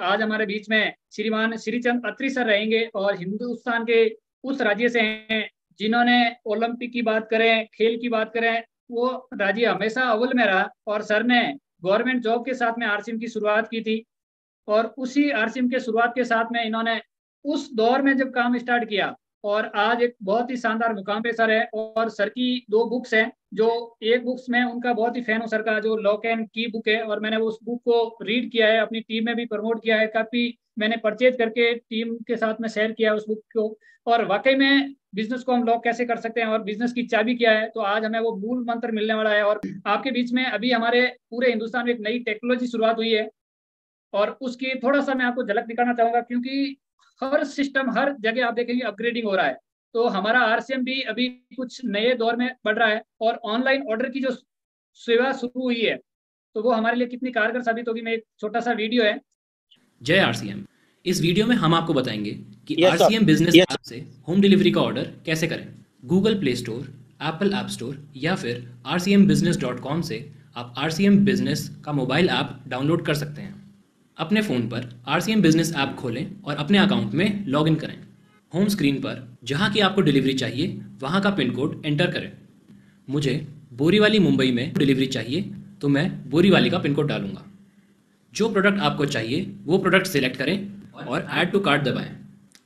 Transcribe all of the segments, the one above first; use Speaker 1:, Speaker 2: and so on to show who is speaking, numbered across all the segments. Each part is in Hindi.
Speaker 1: आज हमारे बीच में श्रीमान श्रीचंद अत्री सर रहेंगे और हिंदुस्तान के उस राज्य से हैं जिन्होंने ओलंपिक की बात करें, खेल की बात करें, वो राज्य हमेशा अव्वल में रहा। और सर ने गवर्नमेंट जॉब के साथ में आरसीएम की शुरुआत की थी और उसी आरसीएम के शुरुआत के साथ में इन्होंने उस दौर में जब काम स्टार्ट किया और आज एक बहुत ही शानदार मुकाम पे सर है। और सर की दो बुक्स हैं, जो एक बुक्स में उनका बहुत ही फैन हूँ सर का, जो लॉक एंड की बुक है, और मैंने उस बुक को रीड किया है, अपनी टीम में भी प्रमोट किया है, काफी मैंने परचेज करके टीम के साथ में शेयर किया है उस बुक को। और वाकई में बिजनेस को हम लॉक कैसे कर सकते हैं और बिजनेस की चाबी क्या है, तो आज हमें वो मूल मंत्र मिलने वाला है। और आपके बीच में अभी हमारे पूरे हिंदुस्तान में एक नई टेक्नोलॉजी शुरुआत हुई है और उसकी थोड़ा सा मैं आपको झलक दिखाना चाहूंगा, क्योंकि हर सिस्टम हर जगह आप देखेंगे अपग्रेडिंग हो रहा है। तो हमारा आरसीएम भी अभी कुछ नए दौर में बढ़ रहा है और ऑनलाइन ऑर्डर की जो सेवा शुरू हुई है, तो वो हमारे लिए कितनी कारगर साबित होगी। मैं एक छोटा सा वीडियो है।
Speaker 2: जय आरसीएम। इस वीडियो में हम आपको बताएंगे कि
Speaker 3: yes sir.
Speaker 2: RCM business
Speaker 3: yes
Speaker 2: app से होम डिलीवरी का ऑर्डर कैसे करें। Google play store, Apple app store या फिर rcmbusiness.com से आप आरसीएम बिजनेस का मोबाइल ऐप डाउनलोड कर सकते हैं। अपने फ़ोन पर आरसीएम बिजनेस ऐप खोलें और अपने अकाउंट में लॉगिन करें। होम स्क्रीन पर जहाँ की आपको डिलीवरी चाहिए वहाँ का पिन कोड एंटर करें। मुझे बोरीवाली मुंबई में डिलीवरी चाहिए तो मैं बोरीवाली का पिन कोड डालूंगा। जो प्रोडक्ट आपको चाहिए वो प्रोडक्ट सिलेक्ट करें और ऐड टू कार्ट दबाएं।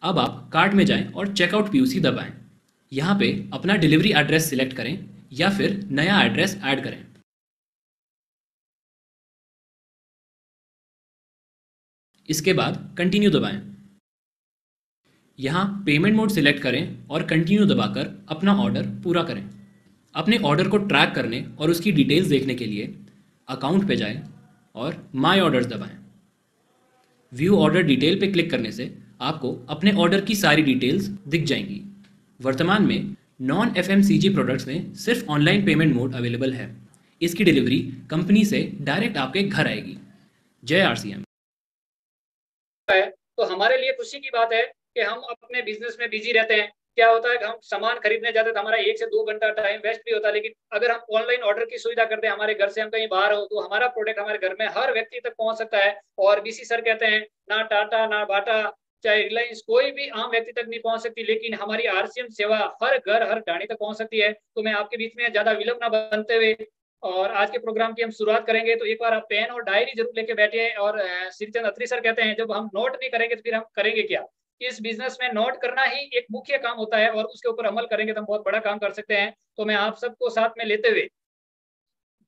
Speaker 2: अब आप कार्ट में जाएं और चेकआउट पीयूसी दबाएं। यहाँ पे अपना डिलीवरी एड्रेस सिलेक्ट करें या फिर नया एड्रेस ऐड करें। इसके बाद कंटिन्यू दबाएं। यहाँ पेमेंट मोड सिलेक्ट करें और कंटिन्यू दबाकर अपना ऑर्डर पूरा करें। अपने ऑर्डर को ट्रैक करने और उसकी डिटेल्स देखने के लिए अकाउंट पे जाएं और माय ऑर्डर्स दबाएं। व्यू ऑर्डर डिटेल पे क्लिक करने से आपको अपने ऑर्डर की सारी डिटेल्स दिख जाएंगी। वर्तमान में नॉन एफएमसीजी प्रोडक्ट्स में सिर्फ ऑनलाइन पेमेंट मोड अवेलेबल है। इसकी डिलीवरी कंपनी से डायरेक्ट आपके घर आएगी। जय आरसीएम।
Speaker 1: तो हमारे लिए खुशी की बात है कि हम अपने बिजनेस में बिजी रहते हैं। क्या होता है कि हम सामान खरीदने जाते हैं तो हमारा 1 से 2 घंटा टाइम वेस्ट भी होता है, लेकिन अगर हम ऑनलाइन ऑर्डर की सुविधा करते हैं हमारे घर से, हम कहीं बाहर हो, तो हमारा प्रोडक्ट हमारे घर में हर व्यक्ति तक पहुंच सकता है। और बीसी सर कहते हैं ना टाटा ना बाटा चाहे रिलायंस कोई भी आम व्यक्ति तक नहीं पहुंच सकती, लेकिन हमारी आरसीएम सेवा हर घर हर ढाणी तक पहुंच सकती है। तो मैं आपके बीच में ज्यादा विलंब ना बनते हुए और आज के प्रोग्राम की हम शुरुआत करेंगे। तो एक बार आप पेन और डायरी जरूर लेके बैठिए। और श्रीचंद अत्री सर कहते हैं जब हम नोट नहीं करेंगे तो फिर हम करेंगे क्या। इस बिजनेस में नोट करना ही एक मुख्य काम होता है और उसके ऊपर अमल करेंगे तो हम बहुत बड़ा काम कर सकते हैं। तो मैं आप सबको साथ में लेते हुए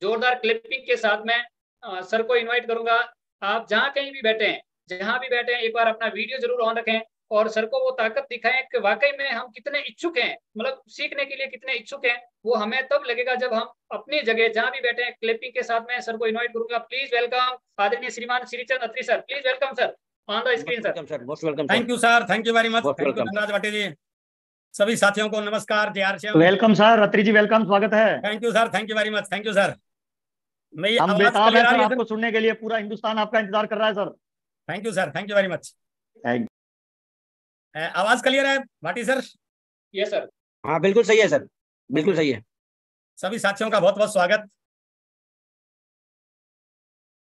Speaker 1: जोरदार क्लिपिंग के साथ में सर को इनवाइट करूंगा। आप जहां कहीं भी बैठे हैं, जहां भी बैठे हैं, एक बार अपना वीडियो जरूर ऑन रखें और सर को वो ताकत दिखाएं कि वाकई में हम कितने इच्छुक हैं, मतलब सीखने के लिए कितने इच्छुक हैं। वो हमें तब लगेगा जब हम अपनी जगह जहां भी बैठे हैं। क्लिपिंग के साथ में सर को इनवाइट करूंगा। प्लीज वेलकम आदरणीय श्रीमान Shrichand Atri sir. Please welcome sir on the screen sir.
Speaker 3: Most welcome
Speaker 4: thank you sir, thank you very much.
Speaker 3: Most
Speaker 4: thank you
Speaker 3: welcome.
Speaker 4: Dhanraj Bhati ji. सभी साथियों को नमस्कार। जय RCM.
Speaker 5: Welcome sir, Atri ji welcome, स्वागत है।
Speaker 4: Thank you sir, thank you very much. Thank you sir. मेरी
Speaker 5: हम
Speaker 4: आवाज
Speaker 5: बेताब
Speaker 4: क्लियर
Speaker 5: हैं
Speaker 4: आ
Speaker 5: सर
Speaker 4: रही है
Speaker 5: आपको सुनने के लिए, पूरा हिंदुस्तान आपका इंतजार कर रहा है sir.
Speaker 4: Thank you sir, thank you very much.
Speaker 5: Thank
Speaker 4: आवाज क्लियर है भाटी सर?
Speaker 1: Yes sir.
Speaker 3: हाँ बिल्कुल सही है सर, बिल्कुल सही है।
Speaker 4: सभी साथियों का बहुत बहुत स्वागत।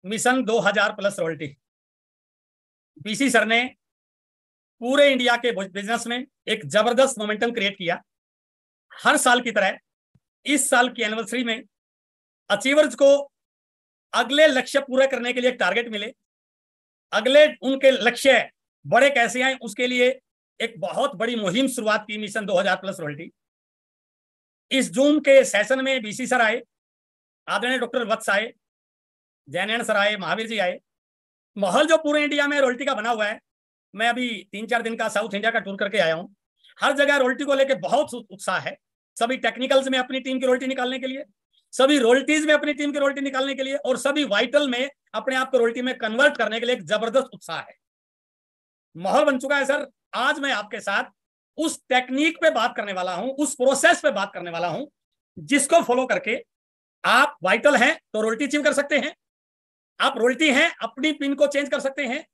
Speaker 4: Mission 2000 plus royalty, PC sir ने पूरे इंडिया के बिजनेस में एक जबरदस्त मोमेंटम क्रिएट किया। हर साल की तरह इस साल की एनिवर्सरी में अचीवर्स को अगले लक्ष्य पूरा करने के लिए एक टारगेट मिले, अगले उनके लक्ष्य बड़े कैसे आए उसके लिए एक बहुत बड़ी मुहिम शुरुआत की मिशन 2000 प्लस रॉयल्टी। इस जून के सेशन में बीसी सर आए, आदरणीय डॉक्टर वत्स आए, जैनैन सर आए, महावीर जी आए। माहौल जो पूरे इंडिया में रॉयल्टी का बना हुआ है, मैं अभी 3-4 दिन का साउथ इंडिया का टूर करके आया हूँ। हर जगह रॉयल्टी को लेकर बहुत उत्साह है। सभी टेक्निकल्स में अपनी टीम की रॉयल्टी निकालने के लिए, सभी रॉयल्टीज में अपनी टीम की रॉयल्टी निकालने के लिए और सभी वाइटल में अपने आप को रॉयल्टी में कन्वर्ट करने के लिए एक जबरदस्त उत्साह है। माहौल बन चुका है सर। आज मैं आपके साथ उस टेक्निक पे बात करने वाला हूं, उस प्रोसेस पे बात करने वाला हूं जिसको फॉलो करके आप वाइटल हैं तो रॉयल्टी अचीव कर सकते हैं, आप रॉयल्टी हैं अपनी पिन को चेंज कर सकते हैं,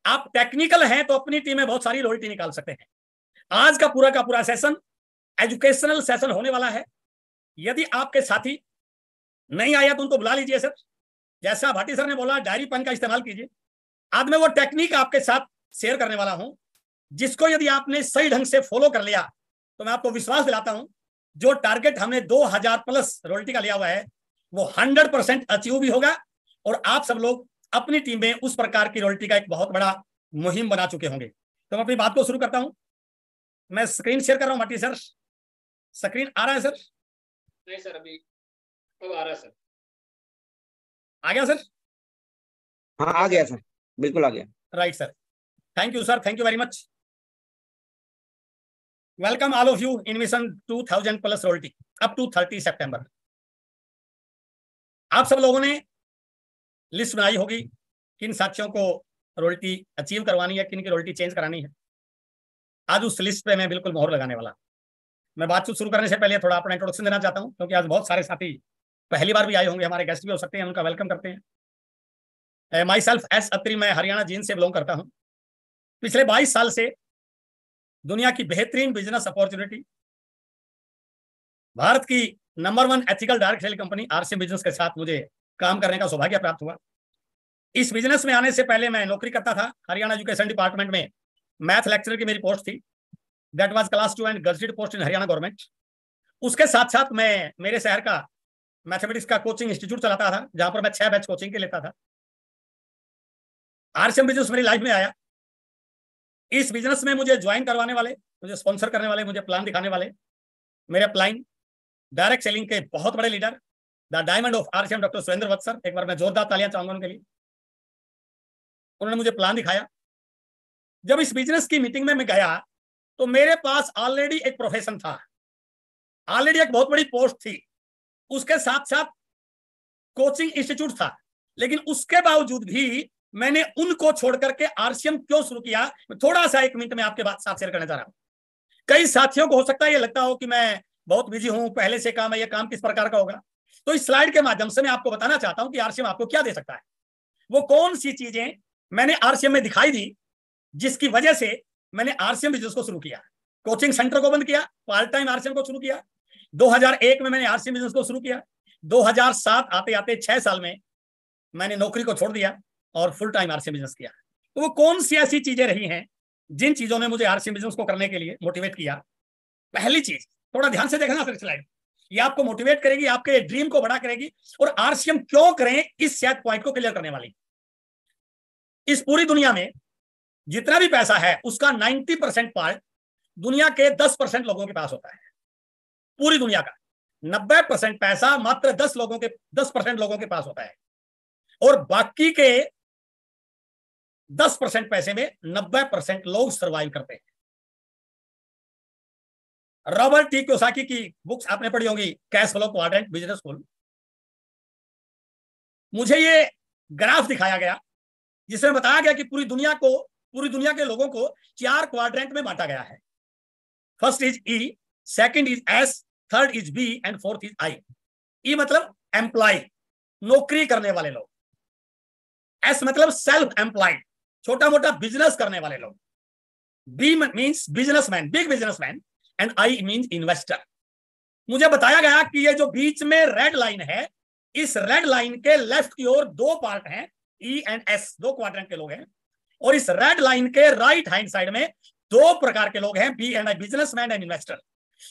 Speaker 4: आप टेक्निकल हैं तो अपनी टीम में बहुत सारी रॉयल्टी निकाल सकते हैं। आज का पूरा सेशन एजुकेशनल सेशन होने वाला है। यदि आपके साथी नहीं आया तो उनको बुला लीजिए सर। जैसा भाटी सर ने बोला, डायरी पेन का इस्तेमाल कीजिए। आज मैं वो टेक्निक आपके साथ शेयर करने वाला हूं, जिसको यदि आपने सही ढंग से फॉलो कर लिया तो मैं आपको विश्वास दिलाता हूं जो टारगेट हमने 2000 प्लस रॉयल्टी का लिया हुआ है वो 100% अचीव भी होगा, और आप सब लोग अपनी टीम में उस प्रकार की रॉयल्टी का एक बहुत बड़ा मुहिम बना चुके होंगे। तो मैं अपनी बात को शुरू करता हूं। मैं स्क्रीन शेयर कर रहा हूं माटी सर, स्क्रीन आ रहा है सर?
Speaker 1: नहीं सर, अभी अब आ रहा है सर।
Speaker 4: आ गया सर?
Speaker 3: हाँ आ गया सर, बिल्कुल आ गया।
Speaker 4: Right sir, thank you sir, thank you very much. Welcome all of you in mission 2000 plus royalty up to 30 सितंबर। आप सब लोगों ने लिस्ट बनाई होगी किन साथियों को रॉयल्टी अचीव करवानी है, किन की रॉयल्टी चेंज करानी है। आज उस लिस्ट पे मैं बिल्कुल मोहर लगाने वाला। मैं बातचीत शुरू करने से पहले थोड़ा अपना इंट्रोडक्शन देना चाहता हूं, क्योंकि आज बहुत सारे साथी पहली बार भी आए होंगे, हमारे गेस्ट भी हो सकते हैं, उनका वेलकम करते हैं। माई सेल्फ एस अत्री, मैं हरियाणा जींद से बिलोंग करता हूं। पिछले 22 साल से दुनिया की बेहतरीन बिजनेस अपॉर्चुनिटी, भारत की number 1 ethical direct sell company RCM business के साथ मुझे काम करने का सौभाग्य प्राप्त हुआ। इस बिजनेस में आने से पहले मैं नौकरी करता था हरियाणा एजुकेशन डिपार्टमेंट में, मैथ लेक्चरर की मेरी पोस्ट थी। That was class 2 and gazetted post in Haryana government. उसके साथ साथ मैं मेरे शहर का मैथमेटिक्स का कोचिंग इंस्टीट्यूट चलाता था, जहां पर मैं 6 बैच कोचिंग के लेता था। आरसीएम बिजनेस मेरी लाइफ में आया। इस बिजनेस में मुझे ज्वाइन करवाने वाले, मुझे स्पॉन्सर करने वाले, मुझे प्लान दिखाने वाले मेरे प्लान डायरेक्ट सेलिंग के बहुत बड़े leader, the diamond of RCM, doctor Surendra Vats sir. एक बार मैं जोरदार तालियां चाहूंगा उनके लिए। उन्होंने मुझे प्लान दिखाया। जब इस बिजनेस की मीटिंग में मैं गया तो मेरे पास ऑलरेडी एक प्रोफेशन था, ऑलरेडी एक बहुत बड़ी पोस्ट थी, उसके साथ साथ कोचिंग इंस्टीट्यूट था। लेकिन उसके बावजूद भी मैंने उनको छोड़ करके आरसीएम क्यों शुरू किया, थोड़ा सा 1 मिनट में आपके साथ शेयर करना चाह रहा हूं। कई साथियों को हो सकता है ये लगता हो कि मैं बहुत बिजी हूं, पहले से काम है, ये काम किस प्रकार का होगा। तो इस स्लाइड के माध्यम से मैं आपको बताना चाहता हूं कि आरसीएम आपको क्या दे सकता है, वो कौन सी चीजें मैंने आरसीएम में दिखाई दी जिसकी वजह से मैंने आरसीएम बिजनेस को शुरू किया। कोचिंग सेंटर को बंद किया, पार्ट टाइम आरसीएम को शुरू किया। 2001 में मैंने आरसीएम बिजनेस को शुरू किया। 2007 आते आते 6 साल में मैंने नौकरी को छोड़ दिया और फुल टाइम आरसीएम बिजनेस किया। तो वो कौन सी ऐसी चीजें रही हैं जिन चीजों ने मुझे आरसीएम बिजनेस को करने के लिए मोटिवेट किया। पहली चीज, थोड़ा ध्यान से देखना सर स्लाइड, ये आपको मोटिवेट करेगी, आपके ड्रीम को बड़ा करेगी, और आरसीएम क्यों करें इस शायद पॉइंट को क्लियर करने वाली। इस पूरी दुनिया में जितना भी पैसा है उसका 90% पार्ट दुनिया के 10% लोगों के पास होता है। पूरी दुनिया का 90% पैसा मात्र 10% लोगों के पास होता है, और बाकी के 10% पैसे में 90% लोग सर्वाइव करते हैं। रॉबर्ट टी कियोसाकी की बुक्स आपने पढ़ी होंगी, cash flow quadrant, business school. मुझे ये ग्राफ दिखाया गया जिसमें बताया गया कि पूरी दुनिया के लोगों को 4 क्वाड्रेंट में बांटा गया है। First is E, second is S, third is B and fourth is I. E मतलब एम्प्लॉय, नौकरी करने वाले लोग। एस मतलब सेल्फ एम्प्लॉयड, छोटा मोटा बिजनेस करने वाले लोग। B means businessman, big businessman, and I means investor. मुझे बताया गया कि ये जो बीच में रेड लाइन है, इस रेड लाइन के लेफ्ट की ओर 2 पार्ट हैं, ई एंड एस, 2 क्वाड्रेंट के लोग हैं, और इस रेड लाइन के राइट हैंड साइड में 2 प्रकार के लोग हैं, B and I, businessman and investor.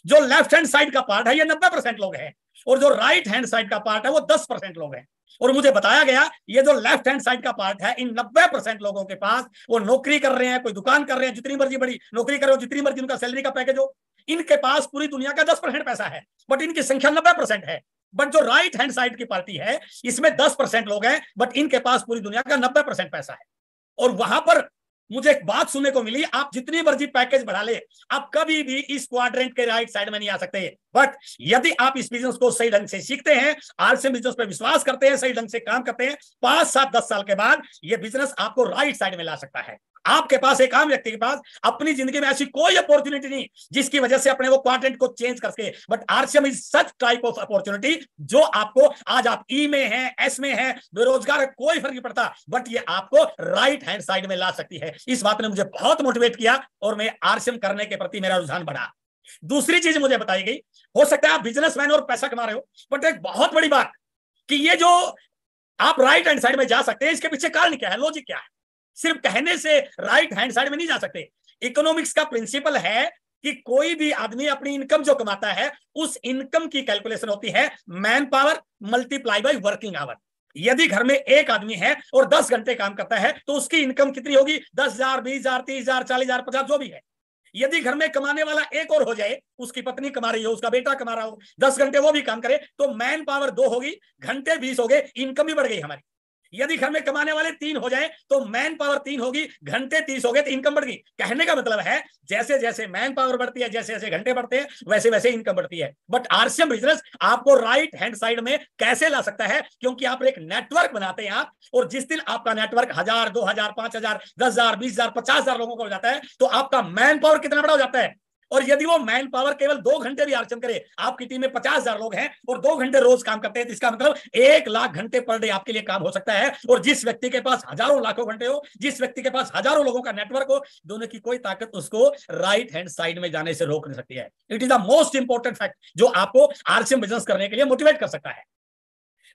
Speaker 4: जो लेफ्ट हैंड साइड का पार्ट है ये 90% लोग हैं, और जो राइट हैंड साइड का पार्ट है वो 10% लोग हैं। और मुझे बताया गया ये जो लेफ्ट हैंड साइड का पार्ट है, इन 90% लोगों के पास वो नौकरी कर रहे हैं, कोई दुकान कर रहे हैं, जितनी मर्जी बड़ी नौकरी कर रहे हो, जितनी मर्जी उनका सैलरी का पैकेज हो, इनके पास पूरी दुनिया का 10% पैसा है, बट इनकी संख्या 90% है। बट जो राइट हैंड साइड की पार्टी है इसमें 10% लोग हैं, बट इनके पास पूरी दुनिया का 90% पैसा है। और वहां पर मुझे एक बात सुनने को मिली, आप जितनी मर्जी पैकेज बढ़ा ले, आप कभी भी इस क्वाड्रेंट के राइट साइड में नहीं आ सकते। बट यदि आप इस बिजनेस को सही ढंग से सीखते हैं, आरसीएम बिजनेस पे विश्वास करते हैं, सही ढंग से काम करते हैं, 5, 7, 10 साल के बाद ये बिजनेस आपको राइट साइड में ला सकता है। आपके पास, एक आम व्यक्ति के पास अपनी जिंदगी में ऐसी कोई अपॉर्चुनिटी नहीं जिसकी वजह से अपने वो क्वाड्रेंट को चेंज करके, but RCM is such type of opportunity जो आपको, आज आप ई में हैं, एस में हैं, बेरोजगार है, कोई फर्क नहीं पड़ता, बट ये आपको राइट हैंड साइड में ला सकती है। इस बात ने मुझे बहुत मोटिवेट किया और मैं आरसीएम करने के प्रति मेरा रुझान बढ़ा। दूसरी चीज मुझे बताई गई, हो सकता है आप बिजनेसमैन और पैसा कमा रहे हो, बट एक बहुत बड़ी बात कि ये जो आप राइट हैंड साइड में जा सकते हैं, इसके पीछे कारण क्या है, लॉजिक क्या है। सिर्फ कहने से राइट हैंड साइड में नहीं जा सकते। इकोनॉमिक्स का प्रिंसिपल है कि कोई भी आदमी अपनी इनकम जो कमाता है उस इनकम की कैलकुलेशन होती है man power multiply by working hour. यदि घर में एक आदमी है और 10 घंटे काम करता है तो उसकी इनकम कितनी होगी? 10,000, 20,000, 30,000, 40,000, 50 जो भी है। यदि घर में कमाने वाला एक और हो जाए, उसकी पत्नी कमा रही हो, उसका बेटा कमा रहा हो, 10 घंटे वो भी काम करे, तो मैन पावर 2 होगी, घंटे 20 हो गए, इनकम भी बढ़ गई हमारी। यदि घर में कमाने वाले 3 हो जाए तो मैन पावर 3 होगी, घंटे 30 हो गए, तो इनकम बढ़ गई। कहने का मतलब है जैसे जैसे मैन पावर बढ़ती है, जैसे जैसे घंटे बढ़ते हैं, वैसे वैसे इनकम बढ़ती है। बट आरसीएम बिजनेस आपको राइट हैंड साइड में कैसे ला सकता है? क्योंकि आप एक नेटवर्क बनाते हैं आप, और जिस दिन आपका नेटवर्क 1000, 2000, 5000, 10,000, 20,000, 50,000 लोगों को हो जाता है, तो आपका मैन पावर कितना बड़ा हो जाता है। और यदि वो मैन पावर केवल 2 घंटे भी आरक्षण करे, आपकी टीम में 50,000 लोग हैं और 2 घंटे रोज काम करते हैं, तो इसका मतलब 1 लाख घंटे पर डे आपके लिए काम हो सकता है। और जिस व्यक्ति के पास हजारों लाखों घंटे हो, जिस व्यक्ति के पास हजारों लोगों का नेटवर्क हो, दोनों की कोई ताकत उसको राइट हैंड साइड में जाने से रोक नहीं सकती है। It is the most important fact जो आपको आरसीएम बिजनेस करने के लिए मोटिवेट कर सकता है।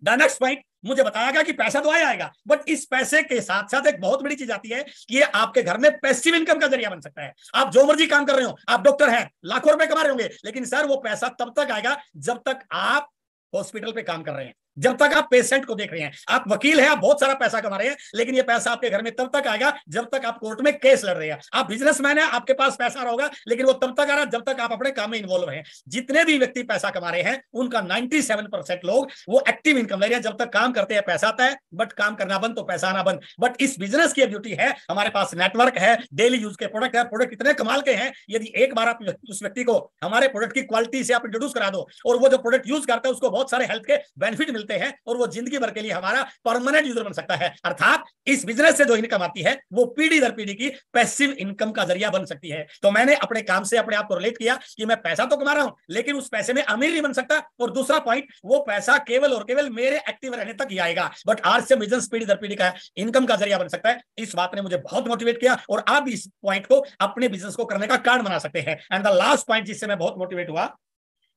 Speaker 4: द नेक्स्ट पॉइंट, मुझे बताया गया कि पैसा तो आएगा, बट इस पैसे के साथ साथ एक बहुत बड़ी चीज आती है कि ये आपके घर में पैसिव इनकम का जरिया बन सकता है। आप जो मर्जी काम कर रहे हो, आप डॉक्टर हैं, लाखों रुपए कमा रहे होंगे, लेकिन सर वो पैसा तब तक आएगा जब तक आप हॉस्पिटल पे काम कर रहे हैं, जब तक आप पेशेंट को देख रहे हैं। आप वकील हैं, आप बहुत सारा पैसा कमा रहे हैं, लेकिन ये पैसा आपके घर में तब तक आएगा जब तक आप कोर्ट में केस लड़ रहे हैं। आप बिजनेसमैन हैं, आपके पास पैसा होगा, लेकिन वो तब तक आ रहा जब तक आप अपने काम में इन्वॉल्व हैं। जितने भी व्यक्ति पैसा कमा रहे हैं उनका 97% लोग वो एक्टिव इनकम ले रहे हैं। जब तक काम करते हैं पैसा आता है, बट काम करना बंद तो पैसा आना बंद। बट इस बिजनेस की ब्यूटी है, हमारे पास नेटवर्क है, डेली यूज के प्रोडक्ट है, प्रोडक्ट इतने कमाल के हैं, यदि एक बार आप उस व्यक्ति को हमारे प्रोडक्ट की क्वालिटी से आप इंट्रोड्यूस करा दो और वो जो प्रोडक्ट यूज करता है उसको बहुत सारे हेल्थ के बेनिफिट मिलते हैं और वो जिंदगी भर के लिए हमारा परमानेंट यूजर बन सकता है। अर्थात इस बिजनेस से जो इनकम आती है वो पीढ़ी दर पीढ़ी की पैसिव इनकम का जरिया बन सकती है। तो मैंने अपने काम से अपने आप को रिलेट किया कि मैं पैसा तो कमा रहा हूं, लेकिन उस पैसे में अमीर नहीं बन सकता। और दूसरा पॉइंट, वो पैसा केवल और केवल मेरे एक्टिव रहने तक ही आएगा, बट आरसीएम बिजनेस पीढ़ी दर पीढ़ी का इनकम का जरिया बन सकता है। इस बात ने मुझे बहुत मोटिवेट किया और आप भी इस पॉइंट को अपने बिजनेस को करने का कारण बना सकते हैं। एंड द लास्ट पॉइंट जिससे मैं बहुत मोटिवेट हुआ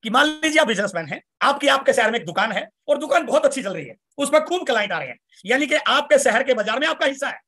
Speaker 4: कि मान लीजिए आप बिजनेसमैन हैं, आपके शहर में एक दुकान है और दुकान बहुत अच्छी चल रही है, उसमें खूब क्लाइंट आ रहे हैं, यानी कि आपके शहर के बाजार में आपका हिस्सा है,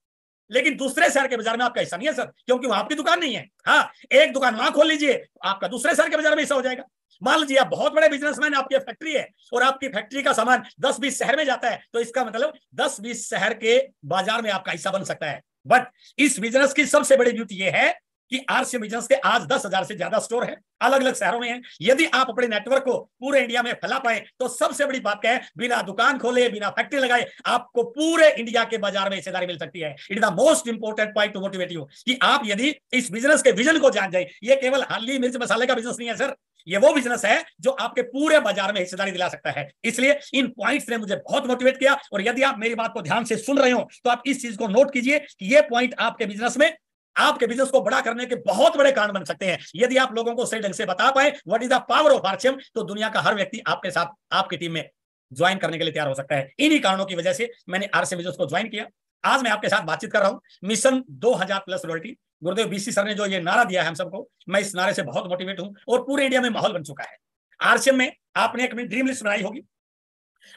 Speaker 4: लेकिन दूसरे शहर के बाजार में आपका हिस्सा नहीं है सर, क्योंकि वहां आपकी दुकान नहीं है। हाँ, एक दुकान वहां खोल लीजिए, आपका दूसरे शहर के बाजार में हिस्सा हो जाएगा। मान लीजिए आप बहुत बड़े बिजनेसमैन, आपकी फैक्ट्री है और आपकी फैक्ट्री का सामान 10-20 शहर में जाता है, तो इसका मतलब 10-20 शहर के बाजार में आपका हिस्सा बन सकता है। बट इस बिजनेस की सबसे बड़ी ब्यूटी यह है कि आरसीएम बिजनेस के आज 10,000 से ज्यादा स्टोर है, अलग अलग शहरों में है। यदि आप अपने नेटवर्क को पूरे इंडिया में फैला पाए तो सबसे बड़ी बात क्या है, बिना दुकान खोले, बिना फैक्ट्री लगाए आपको पूरे इंडिया के बाजार में हिस्सेदारी मिल सकती है। It is the most important point two motivate you कि आप यदि इस बिजनेस के विजन को जान जाए, ये केवल हल्दी मिर्च मसाले का बिजनेस नहीं है सर, ये वो बिजनेस है जो आपके पूरे बाजार में हिस्सेदारी दिला सकता है। इसलिए इन पॉइंट्स ने मुझे बहुत मोटिवेट किया और यदि आप मेरी बात को ध्यान से सुन रहे हो तो आप इस चीज को नोट कीजिए कि ये पॉइंट आपके बिजनेस में, आपके बिजनेस को बड़ा करने के बहुत बड़े कारण बन सकते हैं। यदि आप लोगों को सही ढंग से बता पाए what is the power of RCM, तो दुनिया का हर व्यक्ति आपके साथ, आपकी टीम में ज्वाइन करने के लिए तैयार हो सकता है। इन्हीं कारणों की वजह से मैंने आरसीएम बिजनेस को ज्वाइन किया। आज मैं आपके साथ बातचीत कर रहा हूं मिशन 2000 प्लस रॉयल्टी। गुरुदेव बीसी सर ने जो ये नारा दिया है हम सबको, मैं इस नारे से बहुत मोटिवेट हूं और पूरे इंडिया में माहौल बन चुका है। आरसीएम में आपने अपनी ड्रीम लिस्ट बनाई होगी,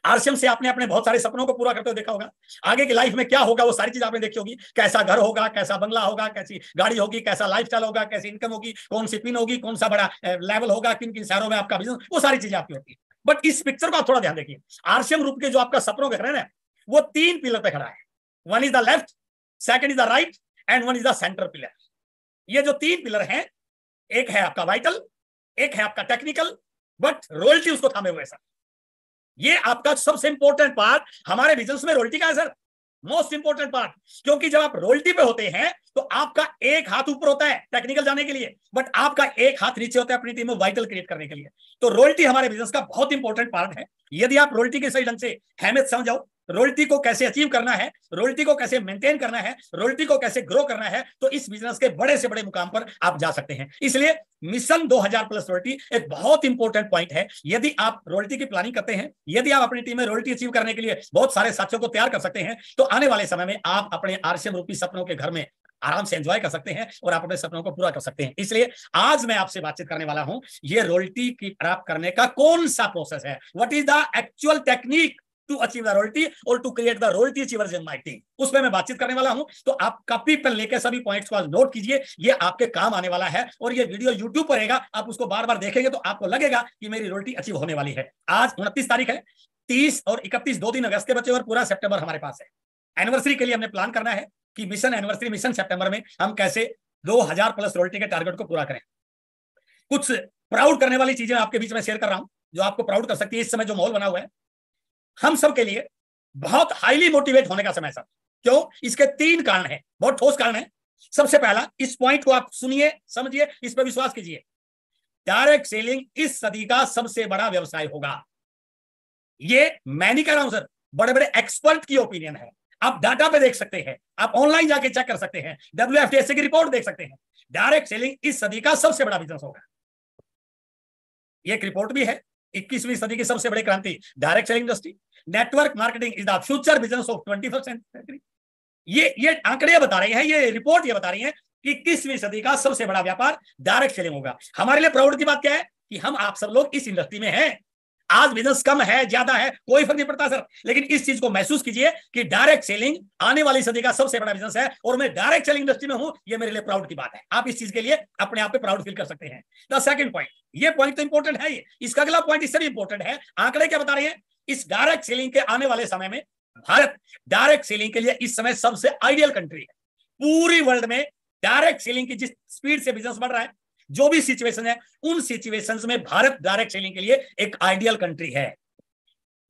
Speaker 4: आरसीएम से आपने अपने बहुत सारे सपनों को पूरा करते हुए देखा होगा। आगे की लाइफ में क्या होगा वो सारी चीज आपने देखी होगी, कैसा घर होगा, कैसा बंगला होगा, कैसी गाड़ी होगी, कैसा लाइफस्टाइल होगा, कैसी इनकम होगी, कौन सी पिन होगी, कौन सा बड़ा लेवल होगा, किन किन शहरों में आपका बिजनेस, वो सारी चीजें आपकी होती है। बट इस पिक्चर को आप थोड़ा ध्यान देखिए, आरसीएम ग्रुप के जो आपका सपनों के घर है ना, वो 3 पिलर पे खड़ा है। One is the left, second is the right and one is the centre pillar. ये जो 3 पिलर हैं, एक है आपका वाइटल, एक है आपका टेक्निकल, बट रॉयल्टी उसको थामे हुए सर। ये आपका सबसे इंपॉर्टेंट पार्ट हमारे बिजनेस में रॉयल्टी का है सर, मोस्ट इंपॉर्टेंट पार्ट। क्योंकि जब आप रॉयल्टी पे होते हैं तो आपका एक हाथ ऊपर होता है टेक्निकल जाने के लिए, बट आपका एक हाथ नीचे होता है अपनी टीम में वाइटल क्रिएट करने के लिए। तो रॉयल्टी हमारे बिजनेस का बहुत इंपॉर्टेंट पार्ट है। यदि आप रॉयल्टी के सही ढंग से अहमियत समझ जाओ, रॉयल्टी को कैसे अचीव करना है, रॉयल्टी को कैसे मेंटेन करना है, रॉयल्टी को कैसे ग्रो करना है, तो इस बिजनेस के बड़े से बड़े मुकाम पर आप जा सकते हैं। इसलिए मिशन 2000 प्लस रॉयल्टी एक बहुत इंपॉर्टेंट पॉइंट है। यदि आप रॉयल्टी की प्लानिंग करते हैं, यदि आप अपनी टीम में रॉयल्टी अचीव करने के लिए बहुत सारे साथियों को तैयार कर सकते हैं, तो आने वाले समय में आप अपने आरसीएम रूपी सपनों के घर में आराम से एंजॉय कर सकते हैं और आप अपने सपनों को पूरा कर सकते हैं। इसलिए आज मैं आपसे बातचीत करने वाला हूं, ये रॉयल्टी की प्राप्त करने का कौन सा प्रोसेस है, what is the actual technique to achieve the royalty और to create the royalty achievers in my team, उसमें मैं बातचीत करने वाला हूं। तो आप कॉपी पेन लेकर सभी पॉइंट्स को आज नोट कीजिए, ये आपके काम आने वाला है। और ये वीडियो यूट्यूब पर रहेगा, आप उसको बार बार देखेंगे तो आपको लगेगा कि मेरी रॉयल्टी अचीव होने वाली है। आज 29 तारीख है, 30 और 31 2 दिन अगस्त के बचे और पूरा सितंबर हमारे पास है। एनिवर्सरी के लिए हमने प्लान करना है कि मिशन एनिवर्सरी, मिशन सितंबर में हम कैसे 2000 प्लस रॉयल्टी के टारगेट को पूरा करें। कुछ प्राउड करने वाली चीजें आपके बीच में शेयर कर रहा हूं जो आपको प्राउड कर सकती है। इस समय जो माहौल बना हुआ है हम सब के लिए बहुत हाईली मोटिवेट होने का समय सर। क्यों? इसके 3 कारण हैं, बहुत ठोस कारण है। सबसे पहला, इस पॉइंट को आप सुनिए, समझिए, इस पर विश्वास कीजिए। डायरेक्ट सेलिंग इस सदी का सबसे बड़ा व्यवसाय होगा। ये मैं नहीं कह रहा हूं सर, बड़े बड़े एक्सपर्ट की ओपिनियन है। आप डाटा पे देख सकते हैं, आप ऑनलाइन जाके चेक कर सकते हैं, WFTSA की रिपोर्ट देख सकते हैं। डायरेक्ट सेलिंग इस सदी का सबसे बड़ा बिजनेस होगा। ये एक रिपोर्ट भी है, 21वीं सदी की सबसे बड़ी क्रांति direct selling industry. Network marketing is the future business of 21st century. ये आंकड़े बता रहे हैं, ये रिपोर्ट ये बता रही है कि 21वीं सदी का सबसे बड़ा व्यापार डायरेक्ट सेलिंग होगा। हमारे लिए प्राउड की बात क्या है कि हम आप सब लोग इस इंडस्ट्री में हैं। आज बिजनेस कम है, ज्यादा है, कोई फर्क नहीं पड़ता सर, लेकिन इस चीज को महसूस कीजिए कि डायरेक्ट सेलिंग आने वाली सदी का सबसे बड़ा बिजनेस है और मैं डायरेक्ट सेलिंग इंडस्ट्री में हूं। ये मेरे लिए प्राउड की बात है। आप इस चीज के लिए अपने आप पे प्राउड फील कर सकते हैं। द सेकंड पॉइंट, ये पॉइंट तो इंपॉर्टेंट है, ये इसका अगला पॉइंट इससे भी इंपॉर्टेंट है। आंकड़े क्या बता रहे हैं? इस डायरेक्ट सेलिंग के आने वाले समय में भारत डायरेक्ट सेलिंग के लिए इस समय सबसे आइडियल कंट्री है। पूरी वर्ल्ड में डायरेक्ट सेलिंग की जिस स्पीड से बिजनेस बढ़ रहा है, जो भी सिचुएशन है, उन सिचुएशंस में भारत डायरेक्ट सेलिंग के लिए एक आइडियल कंट्री है।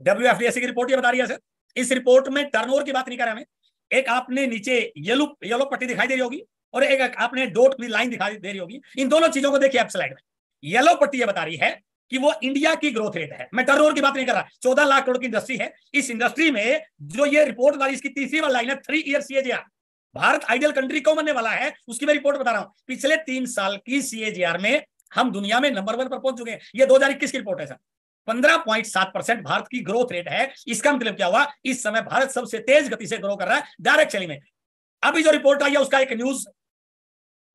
Speaker 4: WFTSA की रिपोर्ट ये बता रही है सर। इस रिपोर्ट में टर्नओवर की बात नहीं कर रहे हमें। एक आपने नीचे येलो पट्टी दिखाई दे रही होगी और एक आपने डॉट की लाइन दिखाई दे रही होगी। इन दोनों चीजों को देखिए आप स्लाइड में। येलो पट्टी ये बता रही है कि वो इंडिया की ग्रोथ रेट है। मैं टर्नओवर की बात नहीं कर रहा। 14 लाख करोड़ की इंडस्ट्री है। इस इंडस्ट्री में जो ये रिपोर्ट वाली इसकी तीसरी वाली लाइन है, 3 year CAGR, Bharat ideal country कौन बनने वाला है उसकी मैं रिपोर्ट बता रहा हूं। पिछले 3 साल की CAGR में हम दुनिया में नंबर 1 पर पहुंच चुके हैं। ये 2021 की रिपोर्ट है सर। 15.7% भारत की ग्रोथ रेट है। इसका मतलब क्या हुआ? इस समय भारत सबसे तेज गति से ग्रो कर रहा है डायरेक्ट सेलिंग में। अभी जो रिपोर्ट आई है उसका एक न्यूज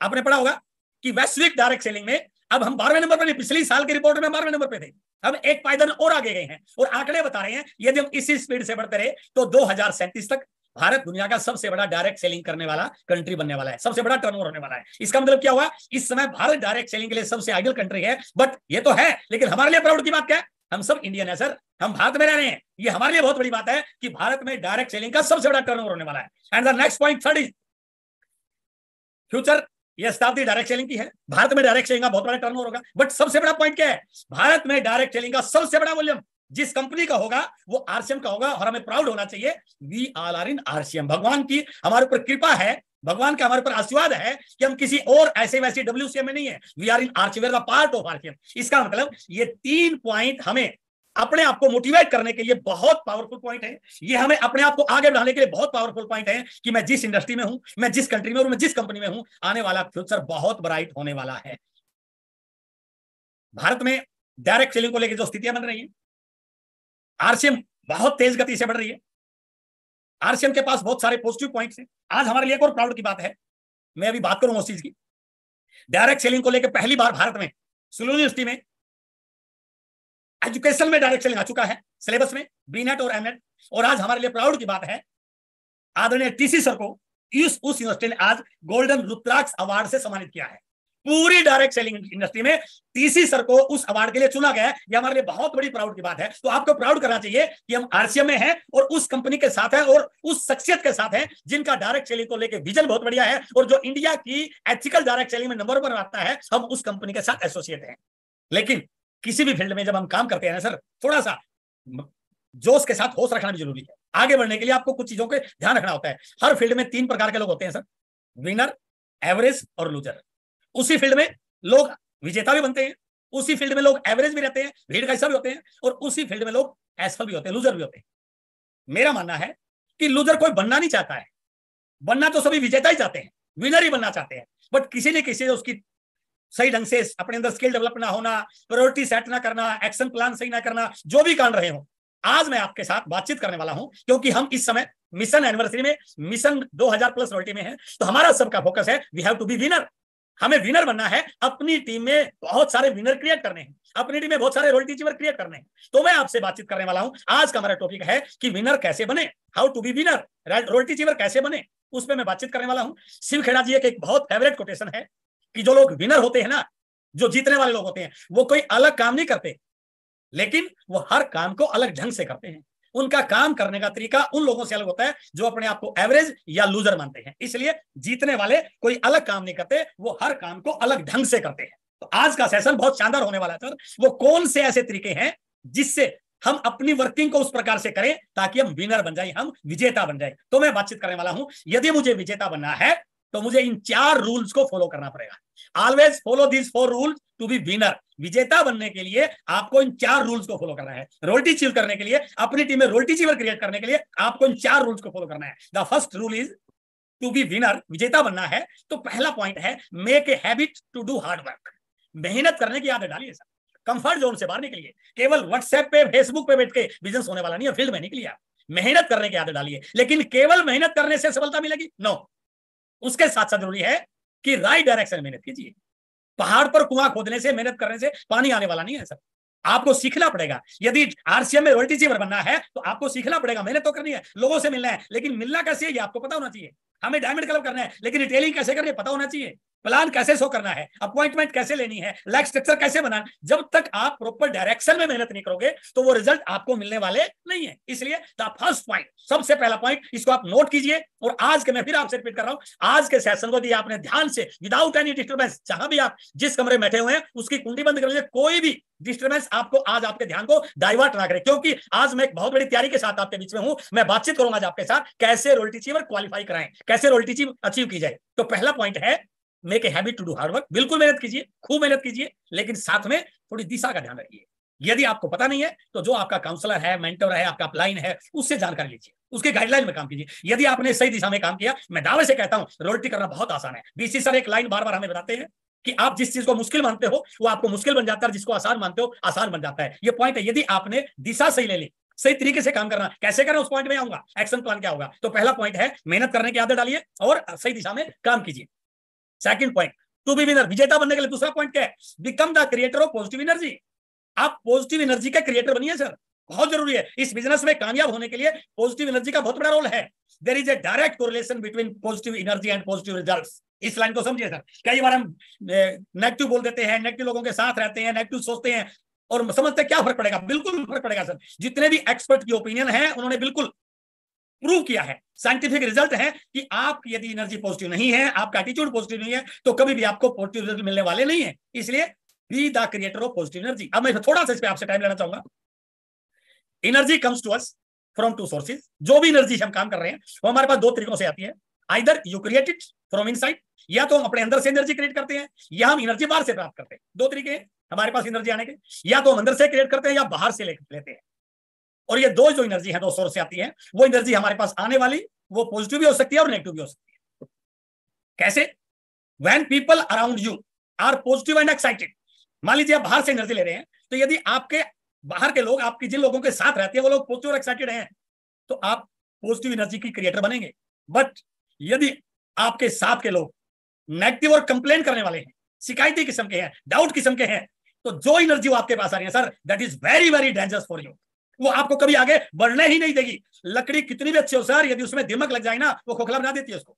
Speaker 4: आपने पढ़ा होगा कि वैश्विक डायरेक्ट सेलिंग में अब हम 12वें नंबर पर नहीं, पिछली साल की रिपोर्ट में 12वें नंबर पे थे, अब एक पायदान और आगे गए हैं। और आंकड़े बता रहे हैं यदि हम इसी स्पीड से बढ़ते रहे तो 2037 तक भारत दुनिया का सबसे बड़ा डायरेक्ट सेलिंग करने वाला कंट्री बनने वाला है, सबसे बड़ा टर्नओवर होने वाला है। इसका मतलब क्या हुआ? इस समय भारत डायरेक्ट सेलिंग के लिए सबसे आइडियल कंट्री है। बट ये तो है, लेकिन हमारे लिए प्राउड की बात क्या है? हम सब इंडियन है सर, हम भारत में रह रहे हैं। ये हमारे लिए बहुत बड़ी बात है कि भारत में डायरेक्ट सेलिंग का सबसे बड़ा टर्नओवर होने वाला है। And the next point, third is future. ये शताब्दी डायरेक्ट सेलिंग की है। भारत में डायरेक्ट सेलिंग का बहुत बड़ा टर्नओवर होगा। बट सबसे बड़ा पॉइंट क्या है? भारत में डायरेक्ट सेलिंग का सबसे बड़ा वॉल्यूम जिस कंपनी का होगा वो RCM का होगा। और हमें प्राउड होना चाहिए, we all are in RCM। भगवान की हमारे ऊपर कृपा है, भगवान का हमारे ऊपर आशीर्वाद है कि हम किसी और ऐसे वैसे WCM में नहीं है। We are in RCM, we are the part of RCM। इसका मतलब ये 3 पॉइंट हमें अपने आप को मोटिवेट करने के लिए बहुत पावरफुल पॉइंट है। ये हमें अपने आप को आगे बढ़ाने के लिए बहुत पावरफुल पॉइंट है कि मैं जिस इंडस्ट्री में हूं, मैं जिस कंट्री में हूं, मैं जिस कंपनी में हूं, आने वाला फ्यूचर बहुत ब्राइट होने वाला है। भारत में डायरेक्ट सेलिंग को लेकर जो स्थितियां बन रही है, RCM बहुत तेज गति से बढ़ रही है। RCM के पास बहुत सारे पॉजिटिव पॉइंट्स हैं। आज हमारे लिए एक और प्राउड की बात है, मैं अभी बात करूंगा उस चीज की। डायरेक्ट सेलिंग को लेकर पहली बार भारत में सुलू यूनिवर्सिटी में एजुकेशन में डायरेक्ट सेलिंग आ चुका है, सिलेबस में BNET और MNET। और आज हमारे लिए प्राउड की बात है, आदरणीय TC सर को उस यूनिवर्सिटी ने आज गोल्डन रुद्राक्ष अवार्ड से सम्मानित किया है। पूरी डायरेक्ट सेलिंग इंडस्ट्री में TC सर को उस अवार्ड के लिए चुना गया है। ये हमारे लिए बहुत बड़ी प्राउड की बात है। तो आपको प्राउड करना चाहिए कि हम RCM में हैं और उस कंपनी के साथ हैं और उस शख्सियत के साथ हैं जिनका डायरेक्ट सेलिंग को लेकर विजन बहुत बढ़िया है और जो इंडिया की एथिकल डायरेक्ट सेलिंग में नंबर 1 आता है, हम उस कंपनी के साथ एसोसिएट हैं। लेकिन किसी भी फील्ड में जब हम काम करते हैं ना सर, थोड़ा सा जोश के साथ होश रखना भी जरूरी है। आगे बढ़ने के लिए आपको कुछ चीजों के ध्यान रखना होता है। हर फील्ड में 3 प्रकार के लोग होते हैं सर, विनर, एवरेज और लूजर। उसी फील्ड में लोग विजेता भी बनते हैं, उसी फील्ड में लोग एवरेज भी रहते हैं, भीड़ का हिस्सा भी होते हैं, और उसी फील्ड में लोग असफल भी होते हैं, लूजर भी होते हैं। मेरा मानना है कि लूजर कोई बनना नहीं चाहता है, बनना तो सभी विजेता ही चाहते हैं, विनर ही बनना चाहते हैं। बट किसी ने किसी उसकी सही ढंग से अपने अंदर स्किल डेवलप ना होना, प्रायोरिटी सेट ना करना, एक्शन प्लान सही ना करना, जो भी कारण रहे हो, आज मैं आपके साथ बातचीत करने वाला हूं क्योंकि हम इस समय मिशन एनिवर्सरी में, मिशन 2000 प्लस रॉयल्टी में है। तो हमारा सबका फोकस है we have to be winner. हमें विनर बनना है, अपनी टीम में बहुत सारे विनर क्रिएट करने हैं, अपनी टीम में बहुत सारे रोयल्टी अचीवर क्रिएट करने हैं। तो मैं आपसे बातचीत करने वाला हूं, आज का हमारा टॉपिक है कि विनर कैसे बने, how to be winner, royalty achiever कैसे बने, उस पर मैं बातचीत करने वाला हूं। शिव खेड़ा जी एक बहुत फेवरेट कोटेशन है कि जो लोग विनर होते हैं ना, जो जीतने वाले लोग होते हैं, वो कोई अलग काम नहीं करते, लेकिन वो हर काम को अलग ढंग से करते हैं। उनका काम करने का तरीका उन लोगों से अलग होता है जो अपने आप को एवरेज या लूजर मानते हैं। इसलिए जीतने वाले कोई अलग काम नहीं करते, वो हर काम को अलग ढंग से करते हैं। तो आज का सेशन बहुत शानदार होने वाला है सर। वो कौन से ऐसे तरीके हैं जिससे हम अपनी वर्किंग को उस प्रकार से करें ताकि हम विनर बन जाए, हम विजेता बन जाए। तो मैं बातचीत करने वाला हूं, यदि मुझे विजेता बनना है तो मुझे इन 4 रूल्स को फॉलो करना पड़ेगा। Always follow this 4 rules to be winner. विजेता बनने के लिए आपको इन 4 रूल्स को फॉलो करना है। रोयल्टी अचीव करने के लिए, अपनी टीम में रोयल्टी अचीवर क्रिएट करने के लिए आपको इन 4 रूल्स को फॉलो करना है। The first rule is to be winner. विजेता बनना है तो पहला पॉइंट है make a habit to do hard work. मेहनत करने की आदत डालिए सर। कंफर्ट जोन से बाहर निकलिए। केवल व्हाट्सएप पे, फेसबुक पे बैठ के बिजनेस होने वाला नहीं है, फील्ड में निकलिए। मेहनत करने की आदत डालिए। लेकिन केवल मेहनत करने से सफलता मिलेगी? नो। उसके साथ साथ जरूरी है कि राइट डायरेक्शन में मेहनत कीजिए। पहाड़ पर कुआं खोदने से, मेहनत करने से पानी आने वाला नहीं है सर। आपको सीखना पड़ेगा। यदि आरसीएम में रोयल्टी अचीवर बनना है तो आपको सीखना पड़ेगा, मेहनत तो करनी है, लोगों से मिलना है, लेकिन मिलना कैसे है ये आपको पता होना चाहिए। हमें डायमंड क्लब करना है, लेकिन रिटेलिंग कैसे करनी है पता होना चाहिए। प्लान कैसे शो करना है, अपॉइंटमेंट कैसे लेनी है, लैग स्ट्रक्चर कैसे बनाना। जब तक आप प्रॉपर डायरेक्शन में मेहनत नहीं करोगे तो वो रिजल्ट आपको मिलने वाले नहीं है। इसलिए द फर्स्ट पॉइंट, सबसे पहला पॉइंट, इसको आप नोट कीजिए। और आज के, मैं फिर आपसे रिपीट कर रहा हूं, आज के सेशन को दिया आपने ध्यान से, विदाउट एनी डिस्टर्बेंस, जहां भी आप जिस कमरे में बैठे हुए हैं उसकी कुंडी बंद कर लीजिए। कोई भी डिस्टर्बेंस आपको आज आपके ध्यान को डाइवर्ट ना करे, क्योंकि आज मैं एक बहुत बड़ी तैयारी के साथ आपके बीच में हूं। मैं बातचीत करूंगा आज आपके साथ कैसे रोयल्टी अचीवर क्वालिफाई कराएं, कैसे रोयल्टी अचीव की जाए। तो पहला पॉइंट है make a habit to do hard work. बिल्कुल मेहनत कीजिए, खूब मेहनत कीजिए, लेकिन साथ में थोड़ी दिशा का ध्यान रखिए। यदि आपको पता नहीं है तो जो आपका काउंसलर है, मेंटर है, आपका अपलाइन है, उससे जानकारी लीजिए, उसके गाइडलाइन में काम कीजिए। यदि आपने सही दिशा में काम किया, मैं दावे से कहता हूं रोयल्टी करना बहुत आसान है। बीसी सर एक लाइन बार बार हमें बताते हैं कि आप जिस चीज को मुश्किल मानते हो वो आपको मुश्किल बन जाता है, जिसको आसान मानते हो आसान बन जाता है। ये पॉइंट है। यदि आपने दिशा सही ले ली, सही तरीके से काम करना, कैसे करना उस पॉइंट में आऊंगा, एक्शन प्लान क्या होगा। तो पहला पॉइंट है मेहनत करने की आदत डालिए और सही दिशा में काम कीजिए। Second point, to be winner, विजेता बनने के लिए दूसरा पॉइंट क्या है, become the creator of positive energy. आप पॉजिटिव एनर्जी का क्रिएटर बनिए सर, बहुत जरूरी है। इस बिजनेस में कामयाब होने के लिए पॉजिटिव एनर्जी का बहुत बड़ा रोल है। There is a direct correlation between positive energy and positive results. इस लाइन को समझिए सर। कई बार हम नेगेटिव बोल देते हैं, नेगेटिव लोगों के साथ रहते हैं, नेगेटिव सोचते हैं और समझते हैं क्या फर्क पड़ेगा। बिल्कुल फर्क पड़ेगा सर। जितने भी एक्सपर्ट की ओपिनियन है उन्होंने बिल्कुल प्रूव किया है, साइंटिफिक रिजल्ट है कि आप यदि एनर्जी पॉजिटिव नहीं है, आपका एटीट्यूड पॉजिटिव नहीं है, तो कभी भी आपको पॉजिटिव रिजल्ट मिलने वाले नहीं है। इसलिए be the creator of positive energy. अब मैं थोड़ा सा इस पे आपसे टाइम लेना चाहूंगा। Energy comes to us from 2 sources. जो भी एनर्जी हम काम कर रहे हैं वो हमारे पास 2 तरीकों से आती है। Either you create it from inside, या तो हम अपने अंदर से एनर्जी क्रिएट करते हैं, या हम एनर्जी बाहर से प्राप्त करते हैं। 2 तरीके हैं हमारे पास एनर्जी आने के, या तो हम अंदर से क्रिएट करते हैं या बाहर से लेते हैं। और ये 2 जो एनर्जी है 2 सोर्स से आती है, वो एनर्जी हमारे पास आने वाली वो पॉजिटिव भी हो सकती है और नेगेटिव भी हो सकती है। कैसे? When people around you are positive and excited. मान लीजिए आप बाहर से एनर्जी ले रहे हैं, तो यदि आपके बाहर के लोग, आपकी जिन लोगों के साथ रहते हैं वो लोग पॉजिटिव और एक्साइटेड हैं, तो आप पॉजिटिव एनर्जी की क्रिएटर बनेंगे। बट यदि आपके साथ के लोग नेगेटिव और कंप्लेन करने वाले हैं, शिकायती किस्म के हैं, डाउट किस्म के हैं, तो जो एनर्जी आपके पास आ रही है sir, that is very very dangerous for you. वो आपको कभी आगे बढ़ने ही नहीं देगी। लकड़ी कितनी भी अच्छी हो सर, यदि उसमें दिमक लग जाए ना, वो खोखला बना देती है उसको।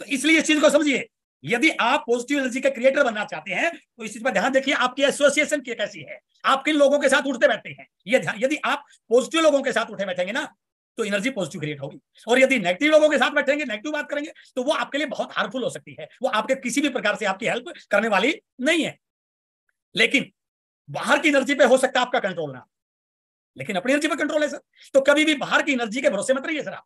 Speaker 4: तो इसलिए इस चीज को समझिए। यदि आप पॉजिटिव एनर्जी के क्रिएटर बनना चाहते हैं तो इस चीज पर ध्यान देखिए, आपकी एसोसिएशन कैसी है, आप किन लोगों के साथ उठते बैठते हैं। ये यदि आप पॉजिटिव लोगों के साथ उठे बैठेंगे ना तो एनर्जी पॉजिटिव क्रिएट होगी, और यदि नेगेटिव लोगों के साथ बैठेंगे, नेगेटिव बात करेंगे, तो वो आपके लिए बहुत हार्मफुल हो सकती है। वो आपके किसी भी प्रकार से आपकी हेल्प करने वाली नहीं है। लेकिन बाहर की एनर्जी पे हो सकता है आपका कंट्रोल ना, लेकिन अपनी एनर्जी पर कंट्रोल है सर। तो कभी भी बाहर की एनर्जी के भरोसे मत रहिए सर। आप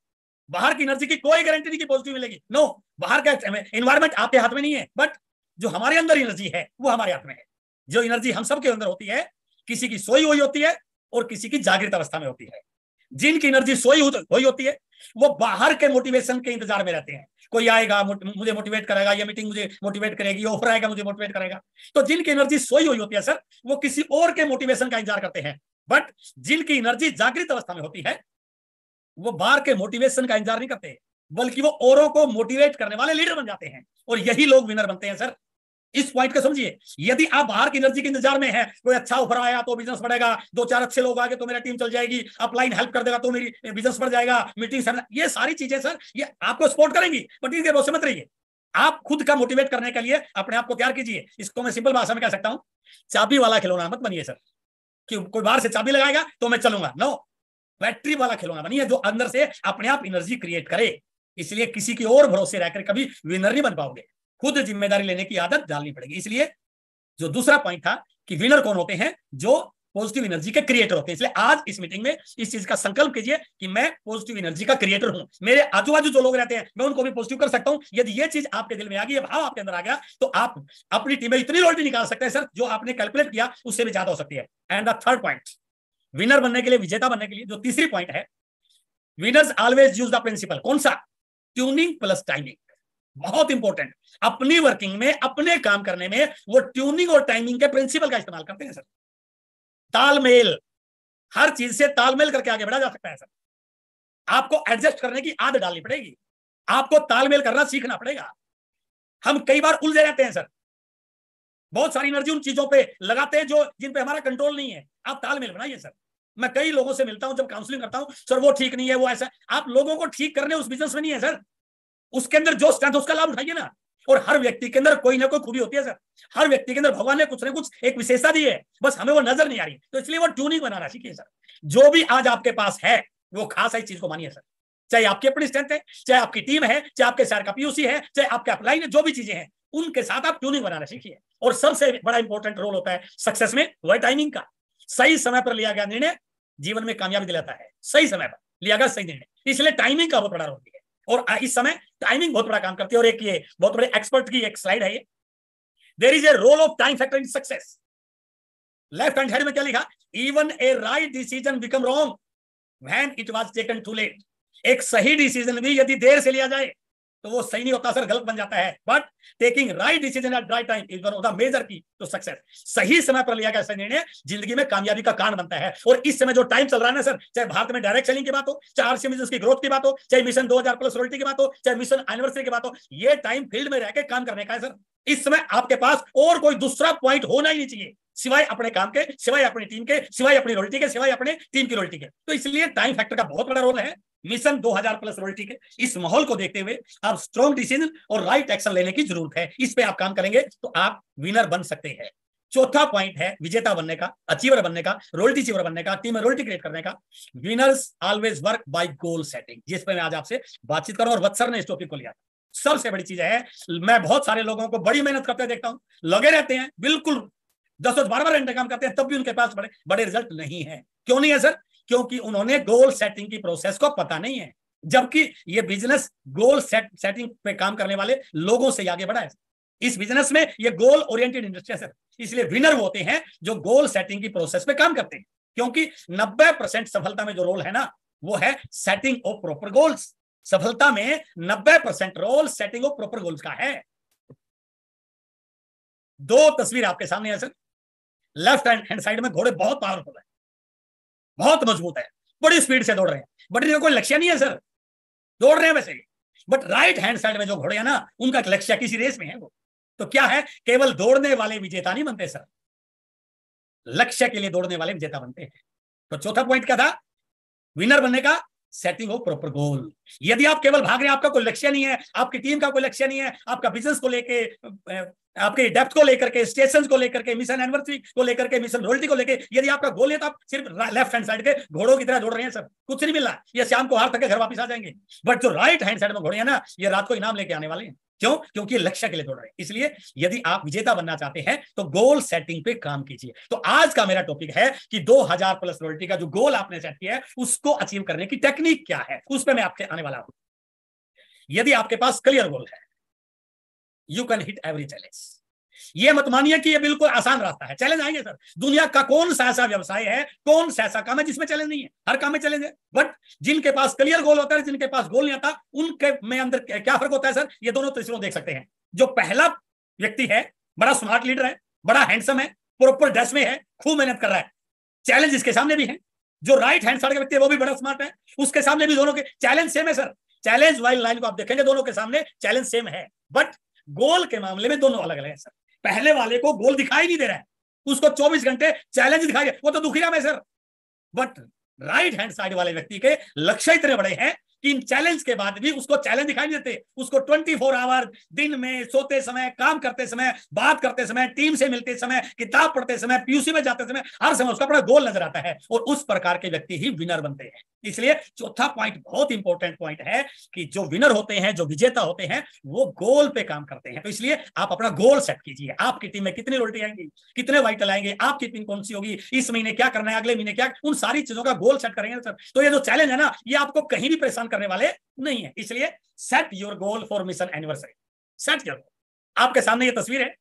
Speaker 4: बाहर की एनर्जी की कोई गारंटी नहीं कि पॉजिटिव मिलेगी। नो, बाहर का एनवायरमेंट आपके हाथ में नहीं है, बट जो हमारे अंदर एनर्जी है वो हमारे हाथ में है। जो एनर्जी हम सबके अंदर होती है, किसी की सोई हुई होती है और किसी की जागृत अवस्था में होती है। जिनकी एनर्जी सोई हुई होती है वो बाहर के मोटिवेशन के इंतजार में रहते हैं। कोई आएगा मुझे मोटिवेट करेगा, ये मीटिंग मुझे मोटिवेट करेगी, ये ऑफर आएगा मुझे मोटिवेट करेगा। तो जिनकी एनर्जी सोई हुई होती है सर, वो किसी और के मोटिवेशन का इंतजार करते हैं। बट जिनकी एनर्जी जागृत अवस्था में होती है वो बाहर के मोटिवेशन का इंतजार नहीं करते, बल्कि वो औरों को मोटिवेट करने वाले लीडर बन जाते हैं। और यही लोग विनर बनते हैं सर। इस पॉइंट को समझिए। यदि आप बाहर की एनर्जी के इंतजार में है, कोई अच्छा ऑफर आया तो बिजनेस बढ़ेगा, 2-4 अच्छे लोग आ गए तो मेरा टीम चल जाएगी, अपलाइन हेल्प कर देगा तो मेरी बिजनेस बढ़ जाएगा, मीटिंग सर, ये सारी चीजें सर ये आपको सपोर्ट करेंगी, बट इनके भरोसे मत रहिए। आप खुद का मोटिवेट करने के लिए अपने आप को तैयार कीजिए। इसको मैं सिंपल भाषा में कह सकता हूं, चाबी वाला खिलौना मत बनिए सर कि कोई बाहर से चाबी लगाएगा तो मैं चलूंगा। नो, बैटरी वाला खिलौना बनिए जो अंदर से अपने आप एनर्जी क्रिएट करे। इसलिए किसी की और भरोसे रहकर कभी विनर नहीं बन पाओगे, खुद जिम्मेदारी लेने की आदत डालनी पड़ेगी। इसलिए जो दूसरा पॉइंट था कि विनर कौन होते हैं, जो पॉजिटिव एनर्जी के क्रिएटर होते हैं। इसलिए आज इस मीटिंग में इस चीज का संकल्प कीजिए कि मैं पॉजिटिव एनर्जी का क्रिएटर हूं, मेरे आजू बाजू जो लोग रहते हैं मैं उनको भी पॉजिटिव कर सकता हूं। यदि ये चीज आपके दिल में आ गई, भाव आपके अंदर आ गया, तो आप अपनी टीम में इतनी रॉयल्टी निकाल सकते हैं सर जो आपने कैलकुलेट किया उससे भी ज्यादा हो सकती है। And the third point, winner बनने के लिए, विजेता बनने के लिए जो तीसरी पॉइंट है, winners always use the principle. कौन सा? Tuning plus timing. बहुत इंपॉर्टेंट। अपनी वर्किंग में, अपने काम करने में वो ट्यूनिंग और टाइमिंग के प्रिंसिपल का इस्तेमाल करते हैं सर। तालमेल, हर चीज से तालमेल करके आगे बढ़ा जा सकता है सर। आपको एडजस्ट करने की आदत डालनी पड़ेगी, आपको तालमेल करना सीखना पड़ेगा। हम कई बार उलझे रहते हैं सर, बहुत सारी एनर्जी उन चीजों पे लगाते हैं जो जिन पे हमारा कंट्रोल नहीं है। आप तालमेल बनाइए सर। मैं कई लोगों से मिलता हूं, जब काउंसलिंग करता हूं, सर वो ठीक नहीं है, वो ऐसा। आप लोगों को ठीक करने उस बिजनेस में नहीं है सर, उसके अंदर जो स्ट्रेंथ उसका लाभ उठाइए ना। और हर व्यक्ति के अंदर कोई ना कोई खूबी होती है सर, हर व्यक्ति के अंदर भगवान ने कुछ ना कुछ एक विशेषता दी है, बस हमें वो नजर नहीं आ रही। तो इसलिए वो ट्यूनिंग बनाना सीखिए सर। जो भी आज आपके पास है वो खास है, चीज को मानिए सर। चाहे आपकी अपनी स्ट्रेंथ है, चाहे आपकी टीम है, चाहे आपके सर का पीयूसी है, चाहे आपके अपलाइन है, जो भी चीजें हैं उनके साथ आप ट्यूनिंग बनाना सीखिए। और सबसे बड़ा इंपॉर्टेंट रोल होता है सक्सेस में, वह टाइमिंग का। सही समय पर लिया गया निर्णय जीवन में कामयाबी दिलाता है। सही समय पर लिया गया सही निर्णय, इसलिए टाइमिंग का बहुत बड़ा रोल है। और इस समय टाइमिंग बहुत बड़ा काम करती है। और एक ये बहुत बड़े एक्सपर्ट की एक स्लाइड है ये, there is a role of time factor in success. Left hand side में क्या लिखा? Even a right decision become wrong when it was taken too late. एक सही डिसीजन भी यदि देर से लिया जाए तो वो सही नहीं होता सर, गलत बन जाता है। But taking right decision at right time is one of the major key to success. सही समय पर लिया गया सही निर्णय जिंदगी में कामयाबी का कारण बनता है। और इस समय जो टाइम चल रहा है ना सर, चाहे भारत में डायरेक्ट सेलिंग की बात हो, चाहे आरसीएम बिजनेस की ग्रोथ की बात हो, चाहे मिशन 2000 प्लस रॉयल्टी की बात हो, चाहे मिशन एनिवर्सरी की बात हो, ये टाइम फील्ड में रहकर काम करने का है सर। इस समय आपके पास और कोई दूसरा पॉइंट होना ही नहीं चाहिए सिवाय अपने काम के, सिवाय अपनी टीम के, सिवाय अपनी रॉयल्टी के, सिवाय अपने टीम की रॉयल्टी के। तो इसलिए टाइम फैक्टर का बहुत बड़ा रोल है मिशन 2000 प्लस रॉयल्टी के। इस माहौल को देखते हुए आप स्ट्रॉन्ग डिसीजन और राइट एक्शन लेने की जरूरत है। इस पे आप काम करेंगे तो आप विनर बन सकते हैं। चौथा पॉइंट है विजेता बनने का, अचीवर बनने का, रॉयल्टी अचीवर बनने का, टीम में रॉयल्टी क्रिएट करने का। Winners always work by goal setting, जिस पे मैं आज आपसे बातचीत कर रहा हूं और वत्सर ने इस टॉपिक को लिया। सबसे बड़ी चीज है, मैं बहुत सारे लोगों को बड़ी मेहनत करते देखता हूं, लगे रहते हैं, बिल्कुल 10-12 घंटे काम करते हैं, तब भी उनके पास बड़े रिजल्ट नहीं है। क्यों नहीं है सर? क्योंकि उन्होंने गोल सेटिंग की प्रोसेस को पता नहीं है। जबकि ये बिजनेस गोल सेटिंग पे काम करने वाले लोगों से आगे बढ़ा है। इस बिजनेस में ये गोल ओरिएंटेड इंडस्ट्री है सर। इसलिए विनर वो होते हैं जो गोल सेटिंग की प्रोसेस पे काम करते हैं। क्योंकि 90% सफलता में जो रोल है ना, वो है सेटिंग ऑफ प्रॉपर गोल्स। सफलता में 90% role setting of proper goals का है। दो तस्वीर आपके सामने है सर। लेफ्ट हैंड साइड में घोड़े बहुत पावरफुल है, बहुत मजबूत है, बड़ी स्पीड से दौड़ रहे हैं, बट इनका कोई लक्ष्य नहीं है सर, दौड़ रहे हैं वैसे ही। बट राइट हैंड साइड में जो घोड़े हैं ना, उनका लक्ष्य किसी रेस में है। वो तो क्या है, केवल दौड़ने वाले विजेता नहीं बनते सर, लक्ष्य के लिए दौड़ने वाले विजेता बनते हैं। तो चौथा पॉइंट क्या था विनर बनने का? सेटिंग ऑफ प्रॉपर गोल। यदि आप केवल भाग रहे हैं, आपका कोई लक्ष्य नहीं है, आपकी टीम का कोई लक्ष्य नहीं है, आपका बिजनेस को लेके, आपके डेप्थ को लेकर के, स्टेशन को लेकर के, मिशन एनिवर्सरी को लेकर के, मिशन रॉयल्टी को लेकर, यदि आपका गोल है तो आप सिर्फ लेफ्ट हैंड साइड के घोड़ों की तरह दौड़ रहे हैं सर, कुछ नहीं मिल रहा। ये शाम को हार तक के घर वापस आ जाएंगे। बट जो राइट हैंड साइड में घोड़े हैं ना, ये रात को इनाम लेके आने वाले हैं। क्यों? क्योंकि लक्ष्य के लिए दौड़ रहे हैं। इसलिए यदि आप विजेता बनना चाहते हैं तो गोल सेटिंग पे काम कीजिए। तो आज का मेरा टॉपिक है कि 2000 प्लस रॉयल्टी का जो गोल आपने सेट किया है, उसको अचीव करने की टेक्निक क्या है, उस पर मैं आपके आने वाला हूं। यदि आपके पास क्लियर गोल है, you can hit every challenge. ये मत मानिए कि ये बिल्कुल आसान रास्ता है, चैलेंज आएंगे सर। दुनिया का कौन सा ऐसा व्यवसाय है, कौन सा ऐसा काम है जिसमें चैलेंज नहीं है? हर काम में चैलेंज है। बट जिनके पास क्लियर गोल होता है, जिनके पास गोल नहीं आता, उनके में अंदर क्या फर्क होता है सर? ये दोनों तस्वीरों देख सकते हैं। जो पहला व्यक्ति है, बड़ा स्मार्ट लीडर है, बड़ा हैंडसम है, प्रॉपर ड्रेस में है, खूब मेहनत कर रहा है, चैलेंज इसके सामने भी है। जो राइट हैंड साइड का व्यक्ति है वो भी बड़ा स्मार्ट है, उसके सामने भी दोनों के चैलेंज सेम है सर। चैलेंज वाली लाइन को आप देखेंगे, दोनों के सामने चैलेंज सेम है, बट गोल के मामले में दोनों अलग अलग है सर। पहले वाले को गोल दिखाई नहीं दे रहा है, उसको 24 घंटे चैलेंज दिखाई दे, वो तो दुखी है sir. But right hand side वाले व्यक्ति के लक्ष्य इतने बड़े हैं कि इन चैलेंज के बाद भी उसको चैलेंज दिखाई नहीं देते। उसको 24 आवर दिन में सोते समय, काम करते समय, बात करते समय, टीम से मिलते समय, किताब पढ़ते समय, पीयूसी में जाते समय, हर समय उसका अपना गोल नजर आता है और उस प्रकार के व्यक्ति ही विनर बनते हैं। इसलिए चौथा पॉइंट बहुत इंपॉर्टेंट पॉइंट है कि जो विनर होते हैं, जो विजेता होते हैं, वो गोल पे काम करते हैं। तो इसलिए आप अपना गोल सेट कीजिए। आपकी टीम में कितनी रोटी आएंगी, कितने वाइटल आएंगे, आपकी टीम कौन सी होगी, इस महीने क्या करना है, अगले महीने क्या, उन सारी चीजों का गोल सेट करेंगे सर, तो ये जो चैलेंज है ना, ये आपको कहीं भी परेशान करने वाले नहीं है। इसलिए set your goal for mission anniversary. Set your goal. आपके सामने ये तस्वीर है,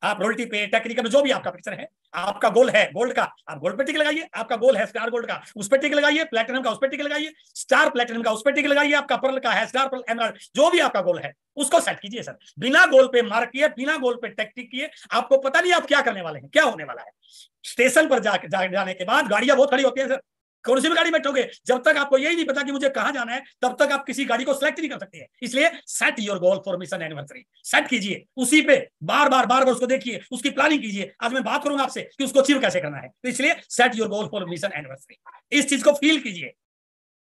Speaker 4: आप रोल्टी पे, टेक्निकल में जो भी आपका पिक्चर है, आपका गोल है गोल्ड का, आप गोल्ड पे टिक लगाइए। आपका गोल है स्टार गोल्ड का, उस पर टिक लगाइए। प्लेटिनम का, उस पर टिक लगाइए। स्टार प्लेटिनम का, उस पर टिक लगाइए। आपका पर्ल का है, स्टार पर्ल, एमराल्ड, जो भी आपका गोल है उसको सेट कीजिए सर। बिना गोल पे मार्क किए, बिना गोल पे टिक किए, आपको पता नहीं आप क्या करने वाले हैं, क्या होने वाला है। स्टेशन पर जाने के बाद गाड़ियां बहुत खड़ी होती है सर, कौन सी भी गाड़ी बैठोगे, जब तक आपको यही नहीं पता कि मुझे कहां जाना है, तब तक आप किसी गाड़ी को सिलेक्ट नहीं कर सकते हैं। इसलिए set your goal for mission anniversary. Set कीजिए, उसी पे बार बार उसको देखिए, उसकी प्लानिंग कीजिए। आज मैं बात करूंगा आपसे कि उसको अचीव कैसे करना है। तो इसलिए set your goal for mission anniversary, इस चीज को फील कीजिए।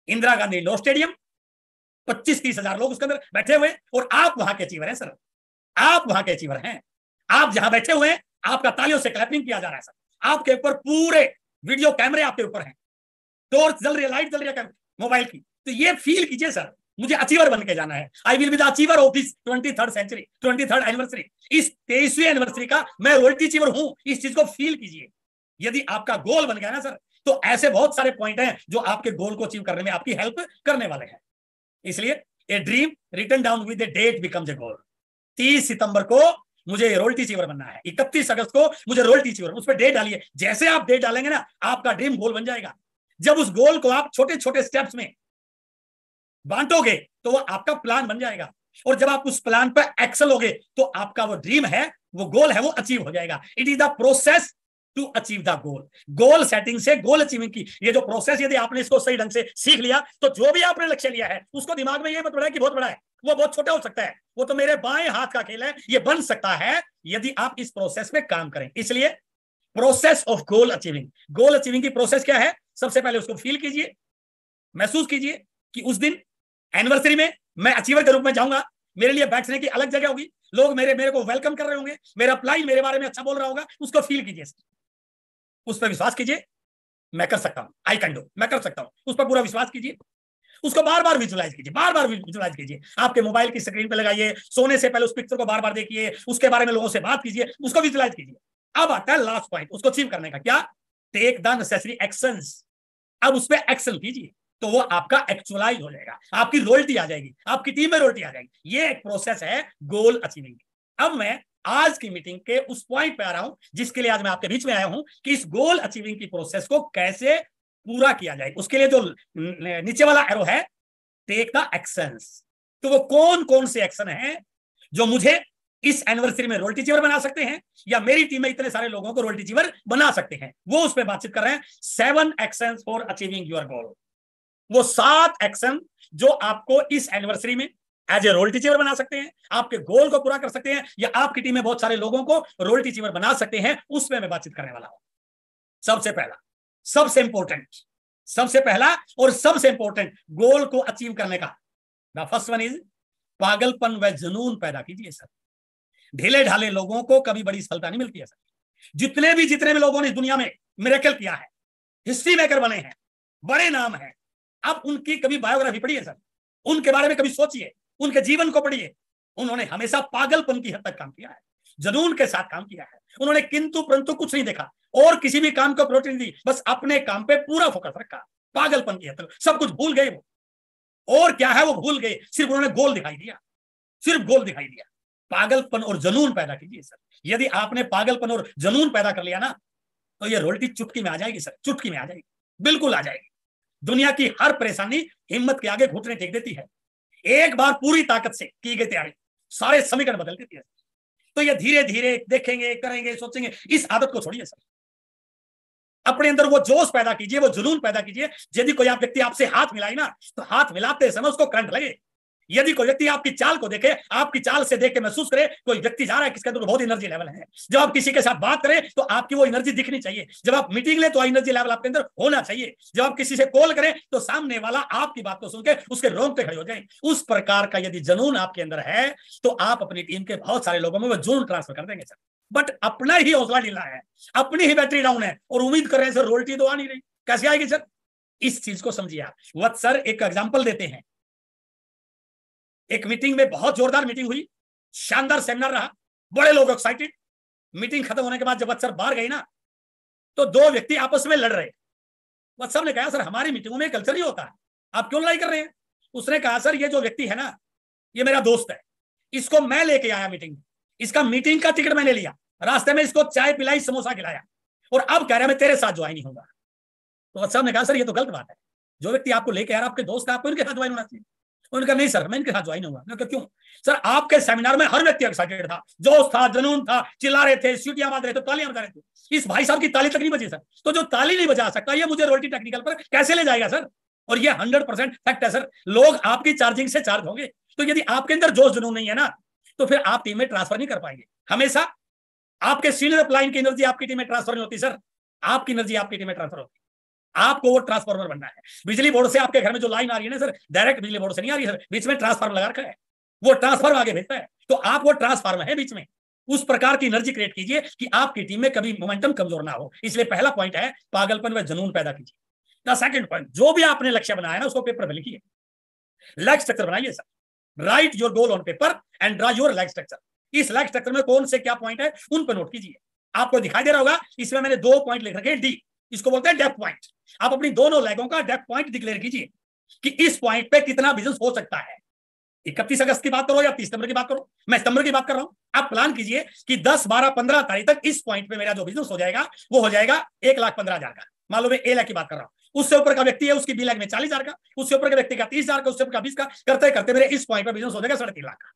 Speaker 4: इंदिरा गांधी इंडोर स्टेडियम, 25-30 हजार लोग उसके अंदर बैठे हुए, और आप वहां के अचीवर हैं सर। आप वहां के अचीवर हैं। आप जहां बैठे हुए हैं, आपका तालियों से क्लैपिंग किया जा रहा है सर। आपके ऊपर पूरे वीडियो कैमरे आपके ऊपर हैं, टॉर्च जल रही है, लाइट जल रही है मोबाइल की। तो ये फील कीजिए सर, मुझे अचीवर बन के जाना है। I will be the achiever of this 23rd century, 23rd anniversary. इस 23वीं एनिवर्सरी का मैं रोयल्टी अचीवर हूं। इस चीज को फील कीजिए। यदि आपका गोल बन गया ना सर, तो ऐसे बहुत सारे पॉइंट हैं जो आपके गोल को अचीव करने में आपकी हेल्प करने वाले हैं। इसलिए a dream written down with a date becomes a goal. 30 सितंबर को मुझे रोयल्टी अचीवर बनना है, 31 अगस्त को मुझे रोयल्टी अचीवर, उस पर डेट डालिए। जैसे आप डेट डालेंगे ना, आपका ड्रीम गोल बन जाएगा। जब उस गोल को आप छोटे छोटे स्टेप्स में बांटोगे, तो वो आपका प्लान बन जाएगा। और जब आप उस प्लान पर एक्सेल होगे, तो आपका वो ड्रीम है, वो गोल है, वो अचीव हो जाएगा। It is the process to achieve the goal. Goal setting से गोल अचीविंग की ये जो प्रोसेस, यदि आपने इसको सही ढंग से सीख लिया, तो जो भी आपने लक्ष्य लिया है, उसको दिमाग में ये मत बढ़ाए कि बहुत बड़ा है, वो बहुत छोटा हो सकता है, वो तो मेरे बाएं हाथ का खेल है, ये बन सकता है यदि आप इस प्रोसेस में काम करें। इसलिए process of goal achieving. Goal achieving की प्रोसेस क्या है? सबसे पहले उसको फील कीजिए, महसूस कीजिए कि उस दिन एनिवर्सरी में मैं अचीवर के रूप में जाऊंगा। मेरे लिए बैठने की अलग जगह होगी, लोग मेरे को वेलकम कर रहे होंगे, मेरा अप्लाई मेरे बारे में अच्छा बोल रहा होगा। उसको फील कीजिए, उस पर विश्वास कीजिए, मैं कर सकता हूं, आई कैन डू, मैं कर सकता हूं। उस पर पूरा विश्वास कीजिए, उसको बार बार विजुलाइज कीजिए, बार बार विजुलाइज कीजिए। आपके मोबाइल की स्क्रीन पे लगाइए, सोने से पहले उस पिक्चर को बार बार देखिए, उसके बारे में लोगों से बात कीजिए, उसको विजुलाइज कीजिए। अब आता है लास्ट पॉइंट, उसको अचीव करने का। क्या? Take the necessary actions. अब उस पर एक्शन कीजिए, तो वो आपका एक्चुअलाइज हो जाएगा, आपकी रोयल्टी आ जाएगी, आपकी टीम में रोयल्टी आ जाएगी। ये एक प्रोसेस है गोल अचीविंग। अब मैं आज की मीटिंग के उस पॉइंट पे आ रहा हूं जिसके लिए आज मैं आपके बीच में आया हूं, कि इस गोल अचीविंग की प्रोसेस को कैसे पूरा किया जाए। उसके लिए जो नीचे वाला एरो है, टेक द एक्शंस। तो वो कौन कौन से एक्शन हैं जो मुझे इस एनिवर्सरी में रोयल्टी अचीवर बना सकते हैं, या मेरी टीम में इतने सारे लोगों को रोयल्टी अचीवर बना सकते हैं, वो उस पर बातचीत कर रहे हैं। 7 actions for achieving your goal. वो 7 एक्शन जो आपको इस एनिवर्सरी में एज ए रोयल्टी अचीवर बना सकते हैं, आपके गोल को पूरा कर सकते हैं, या आपकी टीम में बहुत सारे लोगों को रोयल्टी अचीवर बना सकते हैं। उसमें मैं बातचीत करने वाला हूं। सबसे पहला, सबसे इंपॉर्टेंट, सबसे पहला और सबसे इंपॉर्टेंट गोल को अचीव करने का, द फर्स्ट वन इज पागलपन व जुनून पैदा कीजिए सर। ढीले ढाले लोगों को कभी बड़ी सफलता नहीं मिलती है सर। जितने भी लोगों ने इस दुनिया में मिरेकल किया है, हिस्ट्री मेकर बने हैं, बड़े नाम हैं, आप उनकी कभी बायोग्राफी पढ़िए सर, उनके बारे में कभी सोचिए, उनके जीवन को पढ़िए। उन्होंने हमेशा पागलपन की हद तक काम किया है, जुनून के साथ काम किया है। उन्होंने किंतु परंतु कुछ नहीं देखा और किसी भी काम को प्रायोरिटी नहीं दी, बस अपने काम पे पूरा फोकस रखा। पागलपन की हद तक सब कुछ भूल गए वो, और क्या है वो भूल गए, सिर्फ उन्होंने गोल दिखाई दिया, सिर्फ गोल दिखाई दिया। पागलपन और जुनून पैदा कीजिए सर। यदि आपने पागलपन और जुनून पैदा कर लिया ना, तो ये रोयल्टी चुटकी में आ जाएगी सर, चुटकी में आ जाएगी, बिल्कुल आ जाएगी। दुनिया की हर परेशानी हिम्मत के आगे घुटने टेक देती है। एक बार पूरी ताकत से की गई तैयारी सारे समीकरण बदल देती है। तो ये धीरे धीरे देखेंगे, करेंगे, सोचेंगे, इस आदत को छोड़िए सर। अपने अंदर वो जोश पैदा कीजिए, वो जुनून पैदा कीजिए। यदि कोई आप व्यक्ति आपसे हाथ मिलाए ना, तो हाथ मिलाते समय उसको करंट लगे, यदि कोई व्यक्ति आपकी चाल को देखे, आपकी चाल से देख के महसूस करे कोई व्यक्ति जा रहा है किसके अंदर बहुत एनर्जी लेवल है, जब आप किसी के साथ बात करें तो आपकी वो एनर्जी दिखनी चाहिए, जब आप मीटिंग लें तो एनर्जी लेवल आपके अंदर होना चाहिए, जब आप किसी से कॉल करें तो सामने वाला आपकी बात को सुन के उसके रोंगटे खड़े हो जाए। उस प्रकार का यदि जुनून आपके अंदर है तो आप अपनी टीम के बहुत सारे लोगों में वो जुनून ट्रांसफर कर देंगे सर। बट अपना ही हौसला ढीला है, अपनी ही बैटरी डाउन है और उम्मीद कर रहे हैं सर रोयल्टी तो आ नहीं रही, कैसे आएगी सर? इस चीज को समझिए आप। वत्स सर एक एग्जांपल देते हैं, एक मीटिंग में बहुत जोरदार मीटिंग हुई, शानदार सेमिनार रहा, बड़े लोग एक्साइटेड। मीटिंग खत्म होने के बाद जब वत्स सर बाहर गए ना तो दो व्यक्ति आपस में लड़ रहे। वत्स सर ने कहा सर हमारी मीटिंगों में कल्चर नहीं होता, आप क्यों लड़ाई कर रहे हैं? उसने कहा सर ये जो व्यक्ति है ना ये मेरा दोस्त है, इसको मैं लेके आया मीटिंग में, इसका मीटिंग का टिकट मैंने लिया, रास्ते में इसको चाय पिलाई, समोसा खिलाया और अब कह रहा है मैं तेरे साथ ज्वाइन नहीं होगा। तो वत्स साहब ने कहा सर ये तो गलत बात है, जो व्यक्ति आपको लेके आ रहा है आपके दोस्त है, आपको इनके साथ ज्वाइन होना चाहिए। उन्होंने कहा नहीं सर मैं इनके साथ ज्वाइन होगा। मैं कहा क्यों? सर आपके सेमिनार में हर व्यक्ति एक्साइटेड था, जोश था, जुनून था, चिल्ला रहे थे, सीटियां बांध रहे थे, तालियां बजा रहे थे। इस भाई साहब की ताली तक नहीं बजी सर, तो जो ताली नहीं बजा सकता ये मुझे रॉयल्टी टेक्निकल पर कैसे ले जाएगा सर? और ये 100% फैक्ट है सर, लोग आपकी चार्जिंग से चार्ज होंगे। तो यदि आपके अंदर जोश जुनून नहीं है ना तो फिर आप टीम में ट्रांसफर नहीं कर पाएंगे। हमेशा आपके सीनियर अपलाइन की एनर्जी आपकी टीम में ट्रांसफर नहीं होती सर, आपकी एनर्जी आपकी टीम में ट्रांसफर होती है। आपको वो ट्रांसफार्मर बनना है। बिजली बोर्ड से आपके घर में जो लाइन आ रही है ना सर, डायरेक्ट बिजली बोर्ड से नहीं आ रही है सर, बीच में ट्रांसफार्मर लगा रखा है, वो ट्रांसफार्मर आगे भेजता है, तो आप वो ट्रांसफार्मर है बीच में। उस प्रकार की एनर्जी क्रिएट कीजिए कि आपकी टीम में कभी मोमेंटम कमजोर ना हो। इसलिए पहला पॉइंट है पागलपन व जुनून पैदा कीजिए। द सेकंड पॉइंट, जो भी आपने लक्ष्य बनाया ना उसको पेपर पे लिखिए, लैग स्ट्रक्चर बनाइए sir. Right your goal on paper and draw your lag structure. इस लैग स्ट्रक्चर में कौन से क्या पॉइंट है उन पर नोट कीजिए। आपको दिखाई दे रहा होगा इसमें मैंने 2 पॉइंट लिख रखे हैं, डी, इसको बोलते हैं डेप्थ पॉइंट। आप अपनी दोनों लेगों का डेप्थ पॉइंट डिक्लेयर कीजिए कि इस पॉइंट पे कितना बिजनेस हो सकता है। 31 अगस्त की बात करो या 30 सितंबर की बात करो, मैं सितंबर की बात कर रहा हूं। आप प्लान कीजिए कि 10, 12, 15 तारीख तक इस पॉइंट पे मेरा जो बिजनेस हो जाएगा वो हो जाएगा 1,15,000 का। मान लो मैं ए लैग की बात कर रहा हूं, उससे ऊपर का व्यक्ति है उसकी बी लैग में 40,000 का, उससे ऊपर के व्यक्ति का 30,000 का, उससे ऊपर का 20 का, करते करते मेरे इस पॉइंट पे बिजनेस हो जाएगा 3.5 लाख का।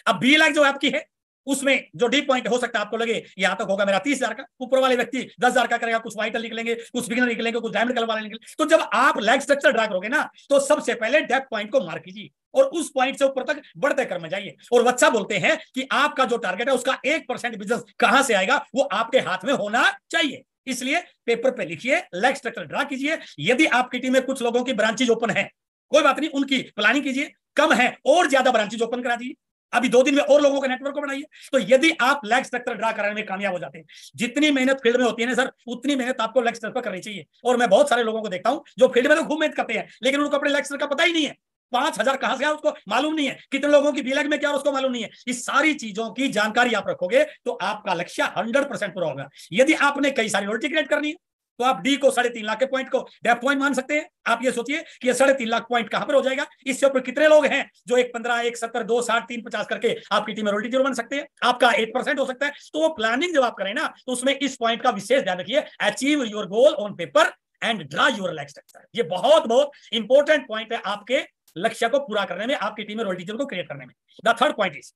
Speaker 4: अब बी लैग जो आपकी है उसमें जो डी पॉइंट हो सकता है आपको लगे यहां तक होगा मेरा 30,000 का, ऊपर वाले व्यक्ति 10,000 का करेगा, कुछ वाइटल निकलेंगे, कुछ बिगिनर निकलेंगे, कुछ डायमंड कलर वाले निकलेंगे। तो जब आप लैग स्ट्रक्चर ड्रा करोगे ना तो सबसे पहले डेप्थ पॉइंट को मार्क कीजिए और उस पॉइंट से ऊपर तक बढ़ते क्रम में जाइए। और वत्सा बोलते हैं कि आपका जो टारगेट है उसका 1% बिजनेस कहां से आएगा वो आपके हाथ में होना चाहिए। इसलिए पेपर पे लिखिए, लैग स्ट्रक्चर ड्रा कीजिए। यदि आपकी टीम में कुछ लोगों की ब्रांचेज ओपन है कोई बात नहीं, उनकी प्लानिंग कीजिए, कम है और ज्यादा ब्रांचेज ओपन करा दीजिए, अभी 2 दिन में और लोगों के नेटवर्क को बनाइए। तो यदि आप लैग स्ट्रक्चर ड्रा कराने में कामयाब हो जाते हैं, जितनी मेहनत फील्ड में होती है ना सर उतनी मेहनत आपको लैग स्ट्रक्चर करनी चाहिए। और मैं बहुत सारे लोगों को देखता हूं जो फील्ड में तो खूब मेहनत करते हैं लेकिन उनको अपने लैग स्ट्रक्चर का पता ही नहीं है। 5,000 कहां से आया उसको मालूम नहीं है, कितने लोगों की बी लैग में क्या उसको मालूम नहीं है। इस सारी चीजों की जानकारी आप रखोगे तो आपका लक्ष्य 100% पूरा होगा। यदि आपने कई सारी रॉयल्टी क्रिएट करनी है तो आप डी को 3.5 लाख के पॉइंट को डेप्थ पॉइंट मान सकते हैं। आप ये सोचिए कि ये 3.5 लाख पॉइंट कहां पर हो जाएगा, इससे ऊपर कितने लोग हैं जो 1,15, 1,70, 2,60, 3,50 करके आपकी टीम में रॉयल्टी जीरो बन सकते हैं। आपका 8% हो सकता है। तो वो प्लानिंग जब आप करें ना तो उसमें इस पॉइंट का विशेष ध्यान रखिए, achieve your goal on paper and draw your lag structure. ये बहुत बहुत इंपॉर्टेंट पॉइंट है आपके लक्ष्य को पूरा करने में, आपकी टीम में रॉयल्टी जीरो को क्रिएट करने में। The third point is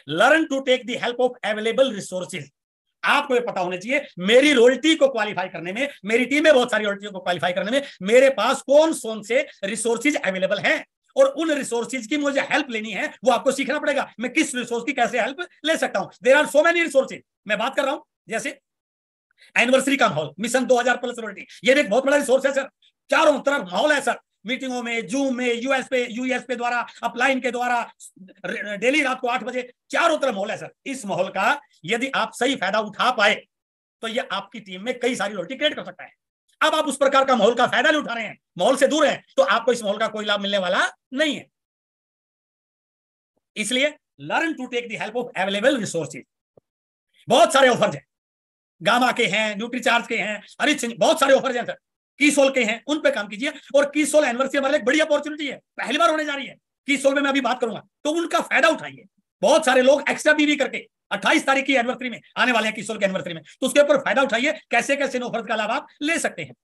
Speaker 4: learn to take the help of available resources. आपको ये पता होना चाहिए मेरी रॉयल्टी को क्वालिफाई करने में, मेरी टीम में बहुत सारी रॉयल्टियों को क्वालिफाई करने में मेरे पास कौन से रिसोर्सेज अवेलेबल हैं और उन रिसोर्सेज की मुझे हेल्प लेनी है वो आपको सीखना पड़ेगा। मैं किस रिसोर्स की कैसे हेल्प ले सकता हूं। There are so many resources. मैं बात कर रहा हूं जैसे एनिवर्सरी का माहौल, मिशन 2000 प्लस रॉयल्टी, ये भी एक बहुत बड़ा रिसोर्स है सर। चारों तरफ माहौल है सर, मीटिंगों में, जूम में, यूएस पे द्वारा, अपलाइन के द्वारा, डेली रात को 8 बजे चारों तरफ माहौल है सर। इस माहौल का यदि आप सही फायदा उठा पाए तो ये आपकी टीम में कई सारी रॉयल्टी क्रिएट कर सकता है। अब आप उस प्रकार का माहौल का फायदा नहीं उठा रहे हैं, माहौल से दूर हैं, तो आपको इस माहौल का कोई लाभ मिलने वाला नहीं है। इसलिए learn to take the help of available resources. बहुत सारे ऑफर्स हैं, गामा के हैं, न्यूट्रीचार्ज के हैं, अरे बहुत सारे ऑफर्स हैं सर, कीसोल के हैं, उन पे काम कीजिए। और कीसोल एनिवर्सरी हमारे लिए एक बड़ी अपॉर्चुनिटी है, पहली बार होने जा रही है कीसोल में, मैं अभी बात करूंगा, तो उनका फायदा उठाइए। बहुत सारे लोग एक्स्ट्रा बीवी करके 28 तारीख की एनिवर्सरी में आने वाले हैं कीसोल के एनिवर्सरी में, तो उसके ऊपर फायदा उठाइए। कैसे कैसे इन ऑफर्स का लाभ आप ले सकते हैं।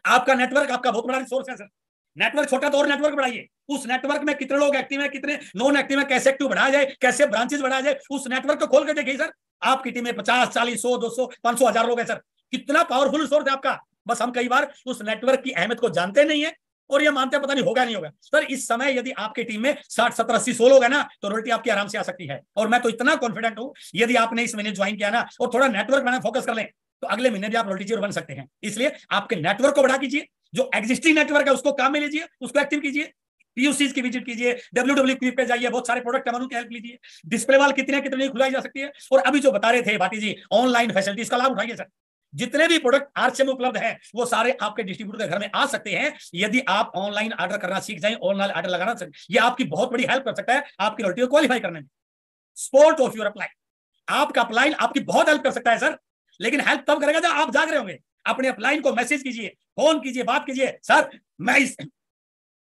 Speaker 4: आपका नेटवर्क आपका बहुत बड़ा रिसोर्स है सर। नेटवर्क छोटा तो और नेटवर्क बढ़ाइए। उस नेटवर्क में कितने लोग एक्टिव हैं, कितने नॉन एक्टिव हैं, कैसे एक्टिव बढ़ाया जाए, कैसे ब्रांचेस बढ़ाया जाए, उस नेटवर्क को खोल के देखिए सर। आपकी टीम में 50, 40, 100, 200, 500, 1000 लोग हैं सर। कितना पावरफुल रिसोर्स है आपका। बस हम कई बार उस नेटवर्क की अहमियत को जानते नहीं है और ये मानते हैं पता नहीं होगा नहीं होगा। सर इस समय यदि आपकी टीम में 60 70 80 100 लोग है ना, तो रॉयल्टी आपकी आराम से आ सकती है। और मैं तो इतना कॉन्फिडेंट हूं, यदि आपने इस महीने ज्वाइन किया ना और थोड़ा नेटवर्क बनाना फोकस कर लें, तो अगले महीने भी आप रॉयल्टी जीरो बन सकते हैं। इसलिए आपके नेटवर्क को बढ़ा कीजिए, जो एग्जिस्टिंग नेटवर्क है उसको काम में लीजिए, उसको एक्टिव कीजिए, पीयूसी की विजिट कीजिए, डब्ल्यूडब्ल्यू पे जाइए, बहुत सारे प्रोडक्ट है की हेल्प लीजिए, डिस्प्ले वाल कितने कितने खुलाई जा सकती है। और अभी जो बता रहे थे भाटी जी, ऑनलाइन फैसिलिटीज का लाभ उठाइए सर। जितने भी प्रोडक्ट आरसीएम उपलब्ध है वो सारे आपके डिस्ट्रीब्यूटर के घर में आ सकते हैं, यदि आप ऑनलाइन ऑर्डर करना सीख जाएं, ऑनलाइन ऑर्डर लगाना सीख, ये आपकी बहुत बड़ी हेल्प कर सकता है आपकी रॉयल्टी को क्वालिफाई करने में। स्पोर्ट ऑफ योर अपलाइन, आपका अपलाइन आपकी बहुत हेल्प कर सकता है सर, लेकिन हेल्प तब करेगा जब आप जाग रहे होंगे। अपने अपलाइन को मैसेज कीजिए, फोन कीजिए, बात कीजिए, सर मैं इस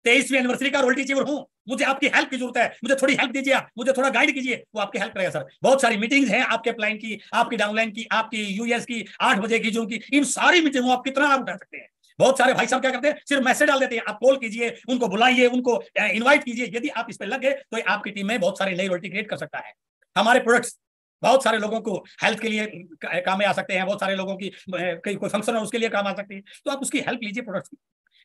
Speaker 4: 23वीं एनिवर्सरी का रॉयल्टी अचीवर हूं, मुझे आपकी हेल्प की जरूरत है, मुझे थोड़ी हेल्प दीजिए, मुझे थोड़ा गाइड कीजिए, वो आपकी हेल्प करेगा सर। बहुत सारी मीटिंग्स हैं आपके अपलाइन की, आपकी डाउनलाइन की, आपकी यूएस की, 8 बजे की जून की, इन सारी मीटिंगों आप कितना लाभ उठा सकते हैं। बहुत सारे भाई साहब क्या करते हैं, सिर्फ मैसेज डाल देते हैं, आप कॉल कीजिए, उनको बुलाइए, उनको इन्वाइट कीजिए। यदि आप इस पर लगे तो आपकी टीम में बहुत सारी नई रॉयल्टी क्रिएट कर सकता है। हमारे प्रोडक्ट्स बहुत सारे लोगों को हेल्थ के लिए काम में आ सकते हैं, बहुत सारे लोगों की कोई फंक्शन है उसके लिए काम आ सकते हैं, तो आप उसकी हेल्प लीजिए। प्रोडक्ट्स की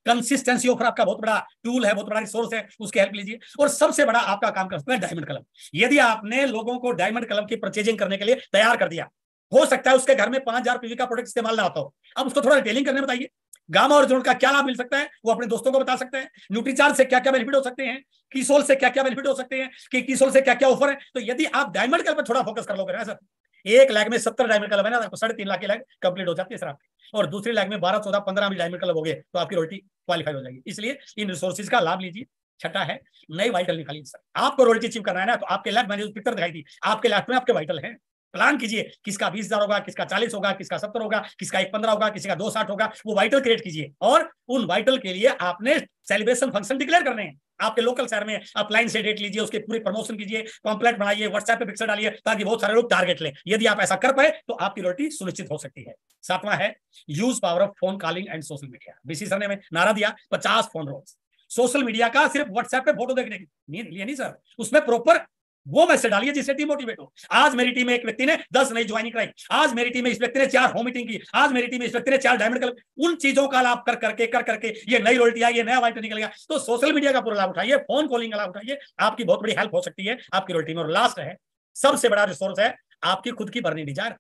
Speaker 4: कंसिस्टेंसी ऑफर आपका बहुत बड़ा टूल है, बहुत बड़ा रिसोर्स है, उसकी हेल्प लीजिए। और सबसे बड़ा आपका काम कर सकता है डायमंड क्लब। यदि आपने लोगों को डायमंड क्लब की परचेजिंग करने के लिए तैयार कर दिया, हो सकता है उसके घर में 5000 पीवी का प्रोडक्ट इस्तेमाल ना होता हो, अब उसको थोड़ा डिटेलिंग करने बताइए, गामा और जोन का क्या लाभ मिल सकता है वो अपने दोस्तों को बता सकते हैं, न्यूट्रीचार्ज से क्या क्या बेनिफिट हो सकते हैं, कीसोल से क्या क्या बेनिफिट हो सकते हैं, कि कीसोल से क्या क्या ऑफर है। तो यदि आप डायमंड क्लब पर थोड़ा फोकस कर लोगे ना सर, 1 लाख में 70 डायमंड क्लब है ना, तो 3.5 लाख की लाख कंप्लीट हो जाती है सर आपकी। और दूसरी लाख में 12 14 15 भी डायमंड क्लब हो गए तो आपकी रॉयल्टी क्वालिफाई हो जाएगी। इसलिए इन रिसोर्सेज का लाभ लीजिए। छठा है नई वाइटल निकालिए सर। आपको रॉयल्टी अचीव करना है ना, तो आपके लेफ्ट मैंने पिक्चर दिखाई थी, आपके लेफ्ट में आपके वाइटल है। प्लान कीजिए, किसका 20,000 होगा, किसका 40 होगा, किसका 70 होगा, किसका 115 होगा, किसी का 260 होगा, वो वाइटल क्रिएट कीजिए। और उन वाइटल के लिए आपने सेलिब्रेशन फंक्शन डिक्लेयर करने हैं आपके लोकल शहर में। अपलाइन से डेट लीजिए, उसके पूरी प्रमोशन कीजिए, पॉम्पलेट बनाइए, व्हाट्सएप पे पिक्चर डालिए, ताकि बहुत सारे लोग टारगेट लें। यदि आप ऐसा कर पाए तो आपकी रॉयल्टी सुनिश्चित हो सकती है। 7वां है use power of phone calling and social media. BC sir ने नारा दिया 50 फोन रोल्स। सोशल मीडिया का सिर्फ व्हाट्सएप पे फोटो देखने की नहीं सर, उसमें प्रॉपर वो मैसेज डालिए जिससे टीम मोटिवेट हो। आज मेरी टीम में एक व्यक्ति ने 10 नई ज्वाइनिंग कराई, आज मेरी टीम में इस व्यक्ति ने 4 होम मीटिंग की, आज मेरी टीम में इस व्यक्ति ने 4 डायमंड क्लब। उन चीजों का लाभ कर करके ये नई रॉयल्टी आई, ये नया वाइट निकल गया। तो सोशल मीडिया का पूरा लाभ उठाइए, फोन कॉलिंग का लाभ उठाइए, आपकी बहुत बड़ी हेल्प हो सकती है आपकी रॉयल्टी में। और लास्ट है सबसे बड़ा रिसोर्स है आपकी खुद की बर्निंग डिजायर।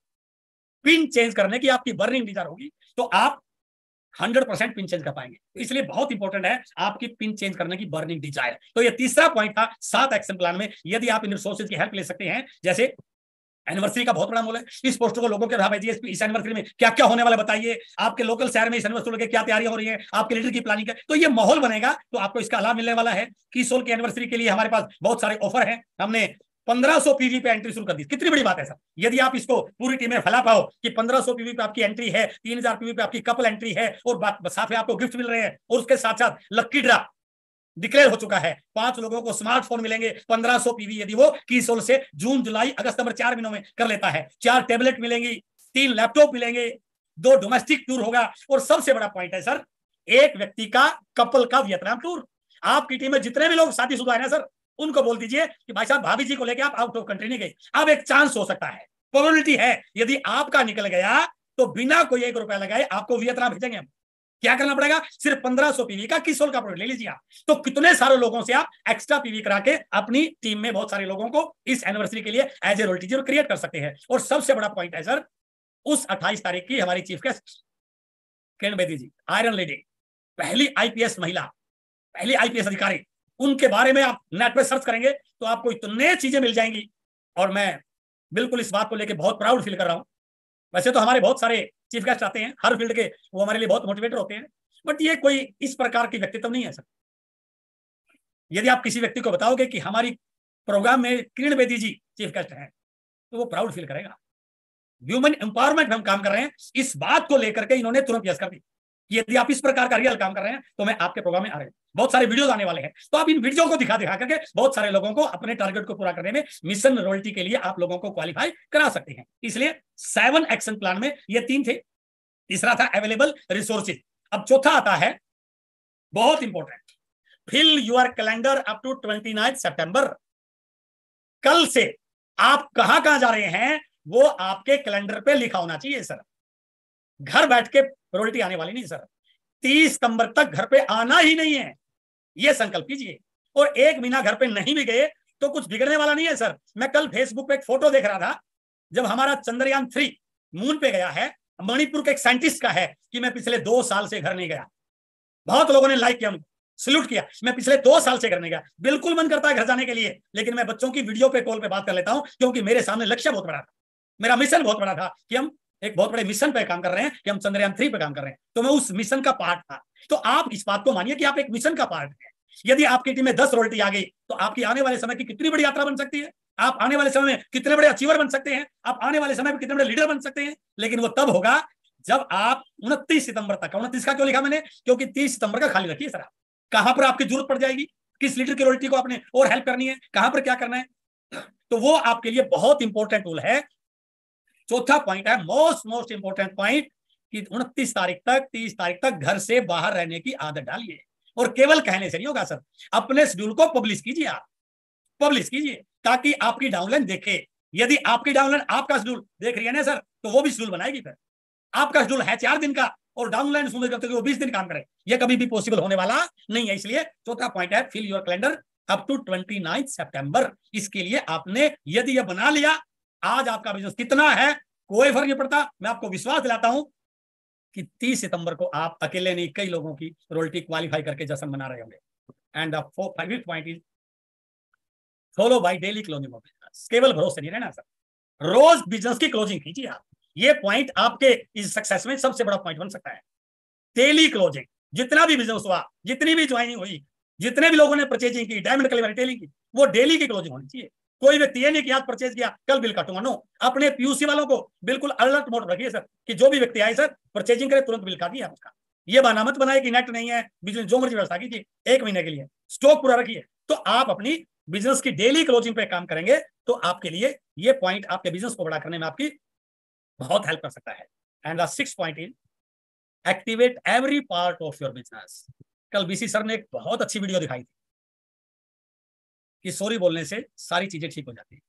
Speaker 4: पिन चेंज करने की आपकी बर्निंग डिजायर होगी तो आप 100% पिन चेंज कर पाएंगे। इसलिए बहुत इंपॉर्टेंट है आपकी पिन चेंज करने की बर्निंग डिजायर। तो ये तीसरा पॉइंट था 7 एक्शन प्लान में। यदि आप इन रिसोर्सेज की हेल्प ले सकते हैं, जैसे एनिवर्सरी का बहुत बड़ा मोल है, इस पोस्टर को लोगों के भेजिए, इस एनिवर्सरी में क्या क्या होने वाला बताइए, आपके लोकल शहर में इस एनिवर्सरी की क्या तैयारियां हो रही है, आपके लीडर की प्लानिंग है, तो ये माहौल बनेगा तो आपको इसका लाभ मिलने वाला है। कीसोल की एनिवर्सरी के लिए हमारे पास बहुत सारे ऑफर हैं। हमने 1500 पीवी पे एंट्री शुरू कर दी। कितनी बड़ी बात है सर, यदि आप इसको पूरी टीम में फैला पाओ कि 1500 पीवी पे आपकी एंट्री है, 3000 पीवी पे आपकी कपल एंट्री है, और साथ में आपको गिफ्ट मिल रहे हैं, और उसके साथ साथ लक्की ड्रा डिक्लेयर हो चुका है, 5 लोगों को स्मार्टफोन मिलेंगे 1500 पीवी यदि वो कीसोल से जून जुलाई अगस्त नंबर 4 महीनों में कर लेता है। 4 टैबलेट मिलेंगी, 3 लैपटॉप मिलेंगे, 2 डोमेस्टिक टूर होगा, और सबसे बड़ा पॉइंट है सर एक व्यक्ति का कपल का वियतनाम टूर। आपकी टीम में जितने भी लोग शादीशुदा है ना सर, उनको बोल दीजिए कि भाई साहब भाभी जी को लेके आप आउट ऑफ कंट्री नहीं गए, अब एक चांस हो सकता है, प्रोबेबिलिटी है, यदि आपका निकल गया तो बिना कोई 1 रुपया लगाए आपको वियतनाम भेजेंगे हम। क्या करना पड़ेगा, सिर्फ 1500 पीवी का कीसोल का प्रोडक्ट ले लीजिए आप, तो कितने सारे लोगों से आप एक्स्ट्रा पीवी करा के अपनी टीम में बहुत सारे लोगों को इस एनिवर्सरी के लिए एज ए रॉयल्टी क्रिएट कर सकते हैं। और सबसे बड़ा पॉइंट है सर, उस 28 तारीख की हमारी चीफ गेस्ट किरण बेदी जी, आयरन लेडी, पहली आईपीएस महिला, पहली आईपीएस अधिकारी, उनके बारे में आप नेट पे सर्च करेंगे तो आपको इतने चीजें मिल जाएंगी। और मैं बिल्कुल इस बात को लेकर बहुत प्राउड फील कर रहा हूं। वैसे तो हमारे बहुत सारे चीफ गेस्ट आते हैं हर फील्ड के, वो हमारे लिए बहुत मोटिवेटर होते हैं, बट ये कोई इस प्रकार की व्यक्तित्व नहीं है सर। यदि आप किसी व्यक्ति को बताओगे कि हमारी प्रोग्राम में किरण बेदी जी चीफ गेस्ट हैं, तो वो प्राउड फील करेगा। ह्यूमन एम्पावरमेंट में हम काम कर रहे हैं, इस बात को लेकर के इन्होंने तुरंत यस कर दी। यदि आप इस प्रकार का रियल काम कर रहे हैं तो मैं आपके प्रोग्राम में आ रहे हैं, बहुत सारे वीडियोस आने वाले हैं, तो आप इन वीडियो को दिखा करके बहुत सारे लोगों को अपने टारगेट को पूरा करने में मिशन रॉयल्टी के लिए आप लोगों को क्वालिफाई करा सकते हैं। इसलिए 7 एक्शन प्लान में ये 3 थे। तीसरा था अवेलेबल रिसोर्सेज। अब चौथा आता है बहुत important, fill your calendar up to 29 September. कल से आप कहां कहां जा रहे हैं वो आपके कैलेंडर पे लिखा होना चाहिए सर। घर बैठ के रॉयल्टी आने वाली नहीं सर, 30 सितंबर तक घर पे आना ही नहीं है, ये संकल्प कीजिए। और 1 महीना घर पे नहीं भी गए तो कुछ बिगड़ने वाला नहीं है सर। मैं कल फेसबुक पे एक फोटो देख रहा था, जब हमारा चंद्रयान 3 मून पे गया है, मणिपुर के एक साइंटिस्ट का है कि मैं पिछले 2 साल से घर नहीं गया। बहुत लोगों ने लाइक किया, सल्यूट किया। मैं पिछले 2 साल से घर नहीं गया। बिल्कुल मन करता है घर जाने के लिए, लेकिन मैं बच्चों की वीडियो पे कॉल पे बात कर लेता हूं, क्योंकि मेरे सामने लक्ष्य बहुत बड़ा था, मेरा मिशन बहुत बड़ा था कि हम एक बहुत बड़े मिशन पे काम कर रहे हैं, कि हम चंद्रयान 3 पे काम कर रहे हैं। तो मैं उस मिशन का पार्ट था। तो आप इस बात को मानिए कि आप एक मिशन का पार्ट है। यदि आपकी टीम में 10 रॉयल्टी आ गई तो आपकी आने वाले समय की कितनी बड़ी यात्रा बन सकती है। आप आने वाले समय में कितने बड़े अचीवर बन सकते हैं, आप आने वाले समय में कितने बड़े लीडर बन सकते हैं। लेकिन वो तब होगा जब आप 29 सितंबर तक, 29 का क्यों लिखा मैंने, क्योंकि 30 सितंबर का खाली रखिए सर। कहां पर आपकी जरूरत पड़ जाएगी, किस लीडर की रॉयल्टी को आपने और हेल्प करनी है, कहां पर क्या करना है, तो वो आपके लिए बहुत इंपॉर्टेंट टूल है। चौथा पॉइंट है मोस्ट इंपॉर्टेंट पॉइंट, कि 29 तारीख तक, 30 तारीख तक घर से बाहर रहने की आदत डालिए। और केवल कहने से नहीं होगा सर, अपने शेड्यूल को पब्लिश कीजिए। आप पब्लिश कीजिए ताकि आपकी डाउनलाइन देखे। यदि आपकी डाउनलाइन आपका शेड्यूल देख रही है ना सर, तो वो भी शेड्यूल बनाएगी। फिर आपका शेड्यूल है 4 दिन का और डाउनलाइन सुन करते वो 20 दिन काम करे, ये कभी भी पॉसिबल होने वाला नहीं है। इसलिए चौथा पॉइंट है, fill your calendar up to 29 September. इसके लिए आपने यदि ये बना लिया, आज आपका बिजनेस कितना है कोई फर्क नहीं पड़ता। मैं आपको विश्वास दिलाता हूं कि 30 सितंबर को आप अकेले नहीं, कई लोगों की रॉयल्टी क्वालिफाई करके जश्न मना रहे होंगे। And the fifth point is follow by daily closing of business. केवल भरोसे नहीं रहना सर, रोज बिजनेस की क्लोजिंग कीजिए आप। ये पॉइंट आपके इस सक्सेस में सबसे बड़ा पॉइंट बन सकता है। डेली क्लोजिंग, जितना भी बिजनेस हुआ, जितनी भी ज्वाइनिंग हुई, जितने भी लोगों ने परचेजिंग की, डायमंड कलेवर रिटेलिंग की, वो डेली की क्लोजिंग होनी चाहिए। कोई व्यक्ति ये नहीं कि आज परचेज किया कल बिल काटूंगा, नो। अपने पीयूसी वालों को बिल्कुल अलर्ट मोड रखिए सर, कि जो भी व्यक्ति आए सर परचेजिंग करे तुरंत बिल काटिए आप उसका। ये बहाना मत बनाए कि नेट नहीं है, बिजनेस जो मर्जी व्यवस्था कीजिए, 1 महीने के लिए स्टॉक पूरा रखिए। तो आप अपनी बिजनेस की डेली क्लोजिंग पे काम करेंगे तो आपके लिए ये पॉइंट आपके बिजनेस को बड़ा करने में आपकी बहुत हेल्प कर सकता है। And the 6th point is activate every part of your business. कल बीसी सर ने एक बहुत अच्छी वीडियो दिखाई थी कि सॉरी बोलने से सारी चीजें ठीक हो जाती है।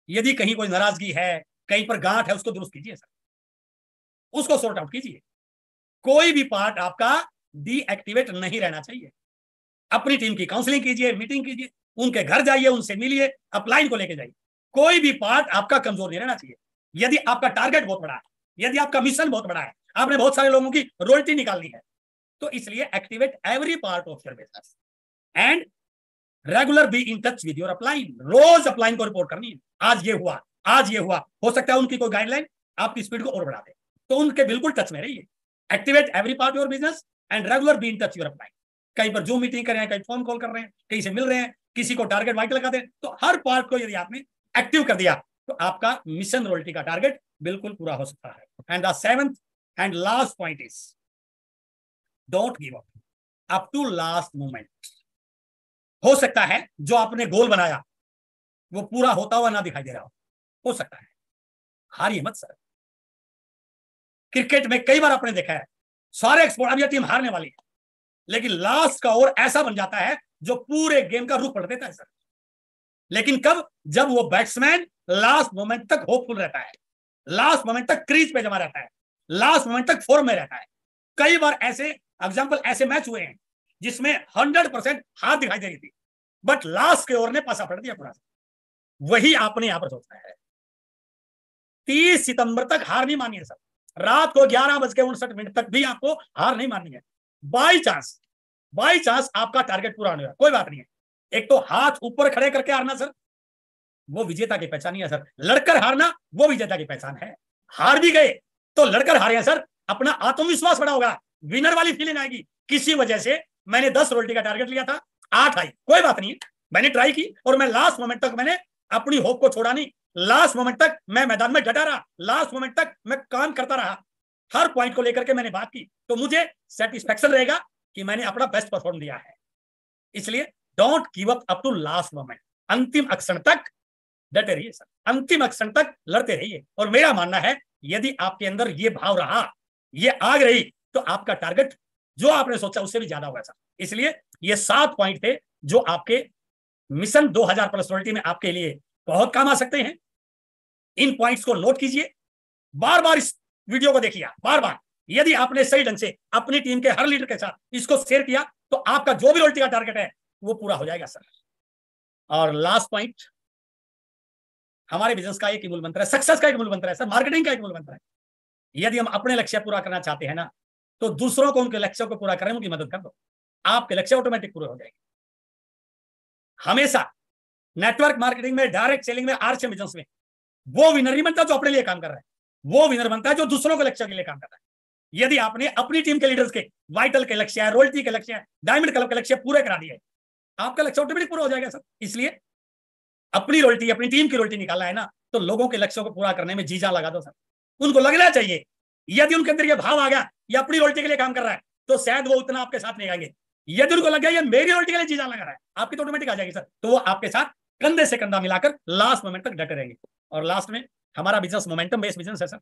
Speaker 4: यदि कहीं कोई नाराजगी है, कहीं पर गांठ है, उसको दुरुस्त कीजिए सर, उसको सॉर्ट आउट कीजिए। कोई भी पार्ट आपका डीएक्टिवेट नहीं रहना चाहिए। अपनी टीम की काउंसलिंग कीजिए, मीटिंग कीजिए, उनके घर जाइए, उनसे मिलिए, अपलाइन को लेके जाइए। कोई भी पार्ट आपका कमजोर नहीं रहना चाहिए। यदि आपका टारगेट बहुत बड़ा है, यदि आपका मिशन बहुत बड़ा है, आपने बहुत सारे लोगों की रॉयल्टी निकालनी है, तो इसलिए activate every part of your business and regular be in touch with your upline. रोज अपलाइन को रिपोर्ट करनी है, आज ये हुआ, आज ये हुआ। हो सकता है उनकी कोई गाइडलाइन आपकी स्पीड को और बढ़ा दे, तो उनके बिल्कुल टच में रहिए। Activate every part your business and regular be in touch your upline. कहीं पर जूम मीटिंग कर रहे हैं, कहीं फोन कॉल कर रहे हैं, कहीं से मिल रहे हैं, किसी को टारगेट वाइट लगा दें, तो हर पार्ट को यदि आपने एक्टिव कर दिया तो आपका मिशन रॉयल्टी का टारगेट बिल्कुल पूरा हो सकता है। And the 7th and last point is don't give up to last moment. हो सकता है जो आपने गोल बनाया वो पूरा होता हुआ ना दिखाई दे रहा हो सकता है। हारिए मत सर। क्रिकेट में कई बार आपने देखा है सारे एक्सपोर्ट, अब यह टीम हारने वाली है, लेकिन लास्ट का ओवर ऐसा बन जाता है जो पूरे गेम का रुख पलट देता है सर। लेकिन कब? जब वो बैट्समैन लास्ट मोमेंट तक होपफुल रहता है, लास्ट मोमेंट तक क्रीज पे जमा रहता है, लास्ट मोमेंट तक फॉर्म में रहता है। कई बार ऐसे एग्जांपल, ऐसे मैच हुए हैं जिसमें 100% हार दिखाई दे रही थी, बट लास्ट के ओवर ने पासा पलट दिया पूरा। वही आपने यहां पर सोचना है। 30 सितंबर तक हार नहीं मानी है सर। रात को 11:59 तक भी आपको हार नहीं माननी है। बाई चांस आपका टारगेट पूरा नहीं हुआ, कोई बात नहीं है। एक तो हाथ ऊपर खड़े करके हारना सर, वो विजेता की पहचान नहीं है सर। लड़कर हारना वो विजेता की पहचान है। हार भी गए तो लड़कर हारे हैं सर, अपना आत्मविश्वास बड़ा होगा, विनर वाली फीलिंग आएगी। किसी वजह से मैंने 10 रॉयल्टी का टारगेट लिया था, 8 आई, कोई बात नहीं, मैंने ट्राई की और मैं लास्ट मोमेंट तक मैंने अपनी होप को छोड़ा नहीं। लास्ट मोमेंट तक मैं मैदान में डटा रहा, लास्ट मोमेंट तक मैं काम करता रहा, हर पॉइंट को लेकर के मैंने बात की, तो मुझे सेटिस्फेक्शन रहेगा कि मैंने अपना बेस्ट परफॉर्म दिया है। इसलिए don't give up to last moment. अंतिम क्षण तक डटे रहिए सर, अंतिम क्षण तक लड़ते रहिए। और मेरा मानना है यदि आपके अंदर ये भाव रहा, ये आग रही, तो आपका टारगेट जो आपने सोचा उससे भी ज्यादा होगा सर। इसलिए ये 7 पॉइंट थे जो आपके मिशन 2000 प्लस रॉयल्टी में आपके लिए बहुत काम आ सकते हैं। इन पॉइंट्स को नोट कीजिए, बार बार इस वीडियो को देखिए, बार बार यदि आपने सही ढंग से अपनी टीम के हर लीडर के साथ इसको शेयर किया तो आपका जो भी रॉयल्टी का टारगेट है वो पूरा हो जाएगा सर। और लास्ट पॉइंट, हमारे बिजनेस का एक ही मूल मंत्र है, सक्सेस का एक मूल मंत्र है सर, मार्केटिंग का एक मूल मंत्र है। यदि हम अपने लक्ष्य पूरा करना चाहते हैं ना, तो दूसरों को उनके लक्ष्यों को पूरा करने में उनकी मदद कर दो, आपके लक्ष्य ऑटोमेटिक पूरे हो जाएंगे। हमेशा नेटवर्क मार्केटिंग में, डायरेक्ट सेलिंग में, आरसीएम बिजनेस में वो विनर नहीं बनता जो अपने लिए काम कर रहा है, वो विनर बनता है जो दूसरों के लक्ष्य के लिए काम कर रहा है। यदि आपने अपनी टीम के लीडर्स के वाइटल के लक्ष्य है, रॉयल्टी के लक्ष्य है, डायमंड क्लब के लक्ष्य पूरे करा दिए, आपका लक्ष्य ऑटोमेटिक पूरा हो जाएगा सर। इसलिए अपनी रॉयल्टी, अपनी टीम की रॉयल्टी निकालना है ना, तो लोगों के लक्ष्यों को पूरा करने में जी जान लगा दो सर। उनको लगना चाहिए, यदि उनके अंदर ये भाव आ गया ये अपनी रॉयल्टी के लिए काम कर रहा है, तो शायद वो उतना आपके साथ नहीं आएंगे। यदि उनको लग गया ये मेरी रॉयल्टी के लिए जी जान लगा रहा है, आपकी तो ऑटोमेटिक आ जाएगी सर। तो वो आपके साथ कंधे से कंधा मिलाकर लास्ट मोमेंट तक डटे रहेंगे। और लास्ट में, हमारा बिजनेस मोमेंटम बेस्ड बिजनेस है sir.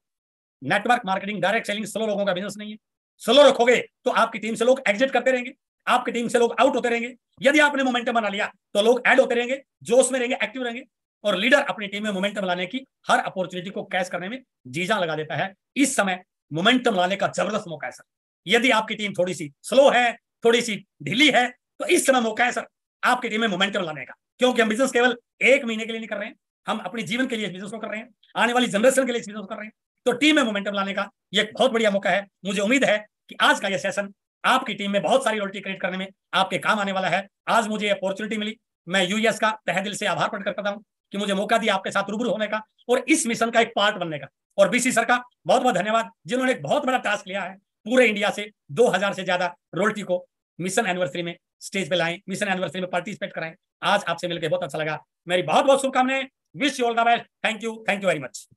Speaker 4: Network marketing, direct selling slow लोगों का बिजनेस नहीं है। स्लो रखोगे तो आपकी टीम से लोग एग्जिट करते रहेंगे, आपकी टीम से लोग आउट होते रहेंगे। यदि आपने मोमेंटम बना लिया तो लोग ऐड होते रहेंगे, जोश में रहेंगे, एक्टिव रहेंगे, और लीडर अपनी टीम में मोमेंटम लाने की हर अपॉर्चुनिटी को कैच करने में जी जान लगा देता है। इस समय मोमेंटम लाने का जबरदस्त मौका है सर। यदि आपकी टीम थोड़ी सी स्लो है, थोड़ी सी ढीली है, तो इस समय मौका है सर आपकी टीम में मोमेंटम लाने का। क्योंकि हम बिजनेस केवल एक महीने के लिए नहीं कर रहे हैं, हम अपनी जीवन के लिए इस बिजनेस को कर रहे हैं, आने वाली जनरेशन के लिए इस बिजनेस को कर रहे हैं। तो टीम में मोमेंटम लाने का ये एक बहुत बढ़िया मौका है। मुझे उम्मीद है कि आज का ये सेशन आपकी टीम में बहुत सारी रॉयल्टी क्रिएट करने में आपके काम आने वाला है। आज मुझे अपॉर्चुनिटी मिली, मैं यूएस का तहे दिल से आभार प्रकट करता हूं कि मुझे मौका दिया आपके साथ रूबरू होने का और इस मिशन का एक पार्ट बनने का। और बीसी सर का बहुत बहुत धन्यवाद, जिन्होंने एक बहुत बड़ा टास्क लिया है, पूरे इंडिया से 2000 से ज्यादा रॉयल्टी को मिशन एनिवर्सरी में स्टेज पे लाएं, मिशन एनिवर्सरी में पार्टिसिपेट कराएं। आज आपसे मिलकर बहुत अच्छा लगा। मेरी बहुत बहुत शुभकामनाएं। Wish you all the best. Thank you very much.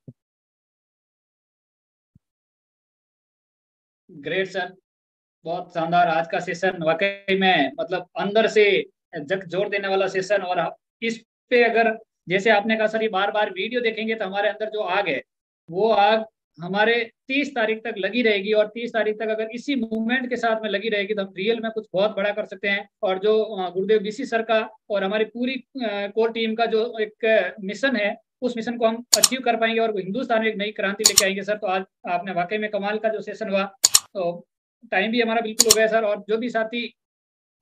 Speaker 1: Great sir, बहुत शानदार आज का सेशन, वाकई में मतलब अंदर से जग जोड़ देने वाला सेशन। और इस पे अगर जैसे आपने कहा सर, ये बार बार वीडियो देखेंगे तो हमारे अंदर जो आग है वो आग हमारे 30 तारीख तक लगी रहेगी। और 30 तारीख तक अगर इसी मूवमेंट के साथ में लगी रहेगी तो हम रियल में कुछ बहुत बड़ा कर सकते हैं। और जो गुरुदेव बीसी सर का और हमारी पूरी कोर टीम का जो एक मिशन है, उस मिशन को हम अचीव कर पाएंगे और हिंदुस्तान में एक नई क्रांति लेके आएंगे सर। तो आज आपने वाकई में कमाल का जो सेशन हुआ। तो टाइम भी हमारा बिल्कुल हो गया सर। और जो भी साथी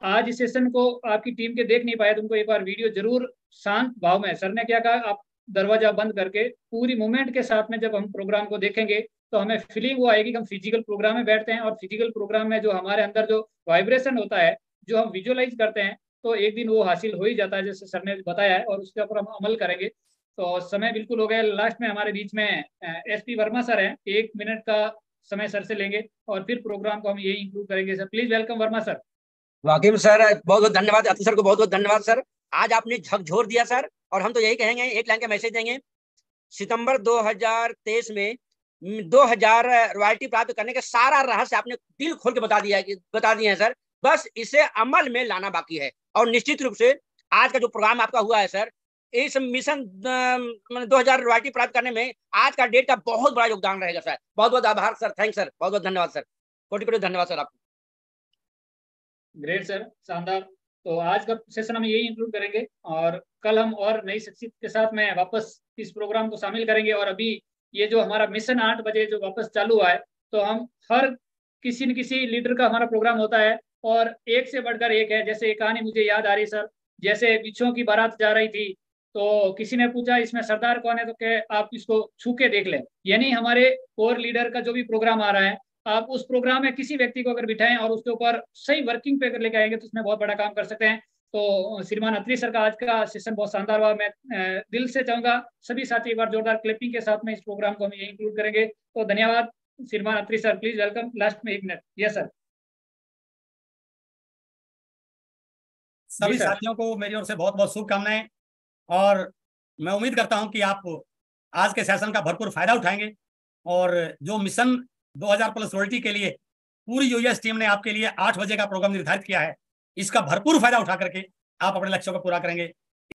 Speaker 1: आज इस सेशन को आपकी टीम के देख नहीं पाए तो उनको एक बार वीडियो जरूर शांत भाव में, सर ने क्या कहा, आप दरवाजा बंद करके पूरी मूवमेंट के साथ में जब हम प्रोग्राम को देखेंगे तो हमें फीलिंग वो आएगी कि हम फिजिकल प्रोग्राम में बैठते हैं। और फिजिकल प्रोग्राम में जो हमारे अंदर जो वाइब्रेशन होता है, जो हम विजुअलाइज करते हैं, तो एक दिन वो हासिल हो ही जाता है, जैसे सर ने बताया है। और उसके ऊपर हम अमल करेंगे। तो समय बिल्कुल हो गया। लास्ट में हमारे बीच में एसपी वर्मा सर हैं, 1 मिनट का समय सर से लेंगे और फिर प्रोग्राम को हम यही इंक्लूड करेंगे। Sir please welcome Verma sir.
Speaker 3: वाकई में सर बहुत बहुत धन्यवाद, अतुल सर को बहुत बहुत धन्यवाद सर। आज आपने झकझोर दिया सर। और हम तो यही कहेंगे, एक लाइन का मैसेज देंगे, सितंबर 2023 में 2000 रॉयल्टी प्राप्त करने का सारा रहस्य आपने दिल खोल के बता दिया है सर। बस इसे अमल में लाना बाकी है। और निश्चित रूप से आज का जो प्रोग्राम आपका हुआ है सर, इस मिशन 2000 रॉयल्टी प्राप्त करने में आज का डेट का बहुत बड़ा योगदान रहेगा सर। बहुत बहुत आभार सर, थैंक सर, बहुत बहुत धन्यवाद सर, कोटि कोटि धन्यवाद सर आपको।
Speaker 1: ग्रेट सर, शानदार। तो आज का सेशन हम यही इंक्लूड करेंगे और कल हम और नई शख्सियत के साथ में वापस इस प्रोग्राम को शामिल करेंगे। और अभी ये जो हमारा मिशन 8 बजे जो वापस चालू हुआ है, तो हम हर किसी न किसी लीडर का हमारा प्रोग्राम होता है और एक से बढ़कर एक है। जैसे एक कहानी मुझे याद आ रही सर, जैसे बिच्छुओं की बारात जा रही थी तो किसी ने पूछा इसमें सरदार कौन है, तो कहे आप इसको छू के देख लें। यानी हमारे कोर लीडर का जो भी प्रोग्राम आ रहा है, आप उस प्रोग्राम में किसी व्यक्ति को अगर बिठाएं और उसके ऊपर सही वर्किंग पे अगर लेके आएंगे तो उसमें बहुत बड़ा काम कर सकते हैं। तो श्रीमान अत्री सर का आज का सेशन बहुत शानदार हुआ। मैं दिल से चाहूंगा सभी साथी एक बार जोरदार क्लिपिंग के साथ में इस प्रोग्राम को हम ये इंक्लूड करेंगे। तो धन्यवाद श्रीमान अत्री सर, प्लीज वेलकम। लास्ट में 1 मिनट। Yes sir.
Speaker 4: सभी साथियों को मेरी ओर से बहुत बहुत शुभकामनाएं। और मैं उम्मीद करता हूं कि आप आज के सेशन का भरपूर फायदा उठाएंगे। और जो मिशन 2000 प्लस रॉयल्टी के लिए पूरी यूएस टीम ने आपके लिए 8 बजे का प्रोग्राम निर्धारित किया है, इसका भरपूर फायदा उठा करके आप अपने लक्ष्यों को पूरा करेंगे।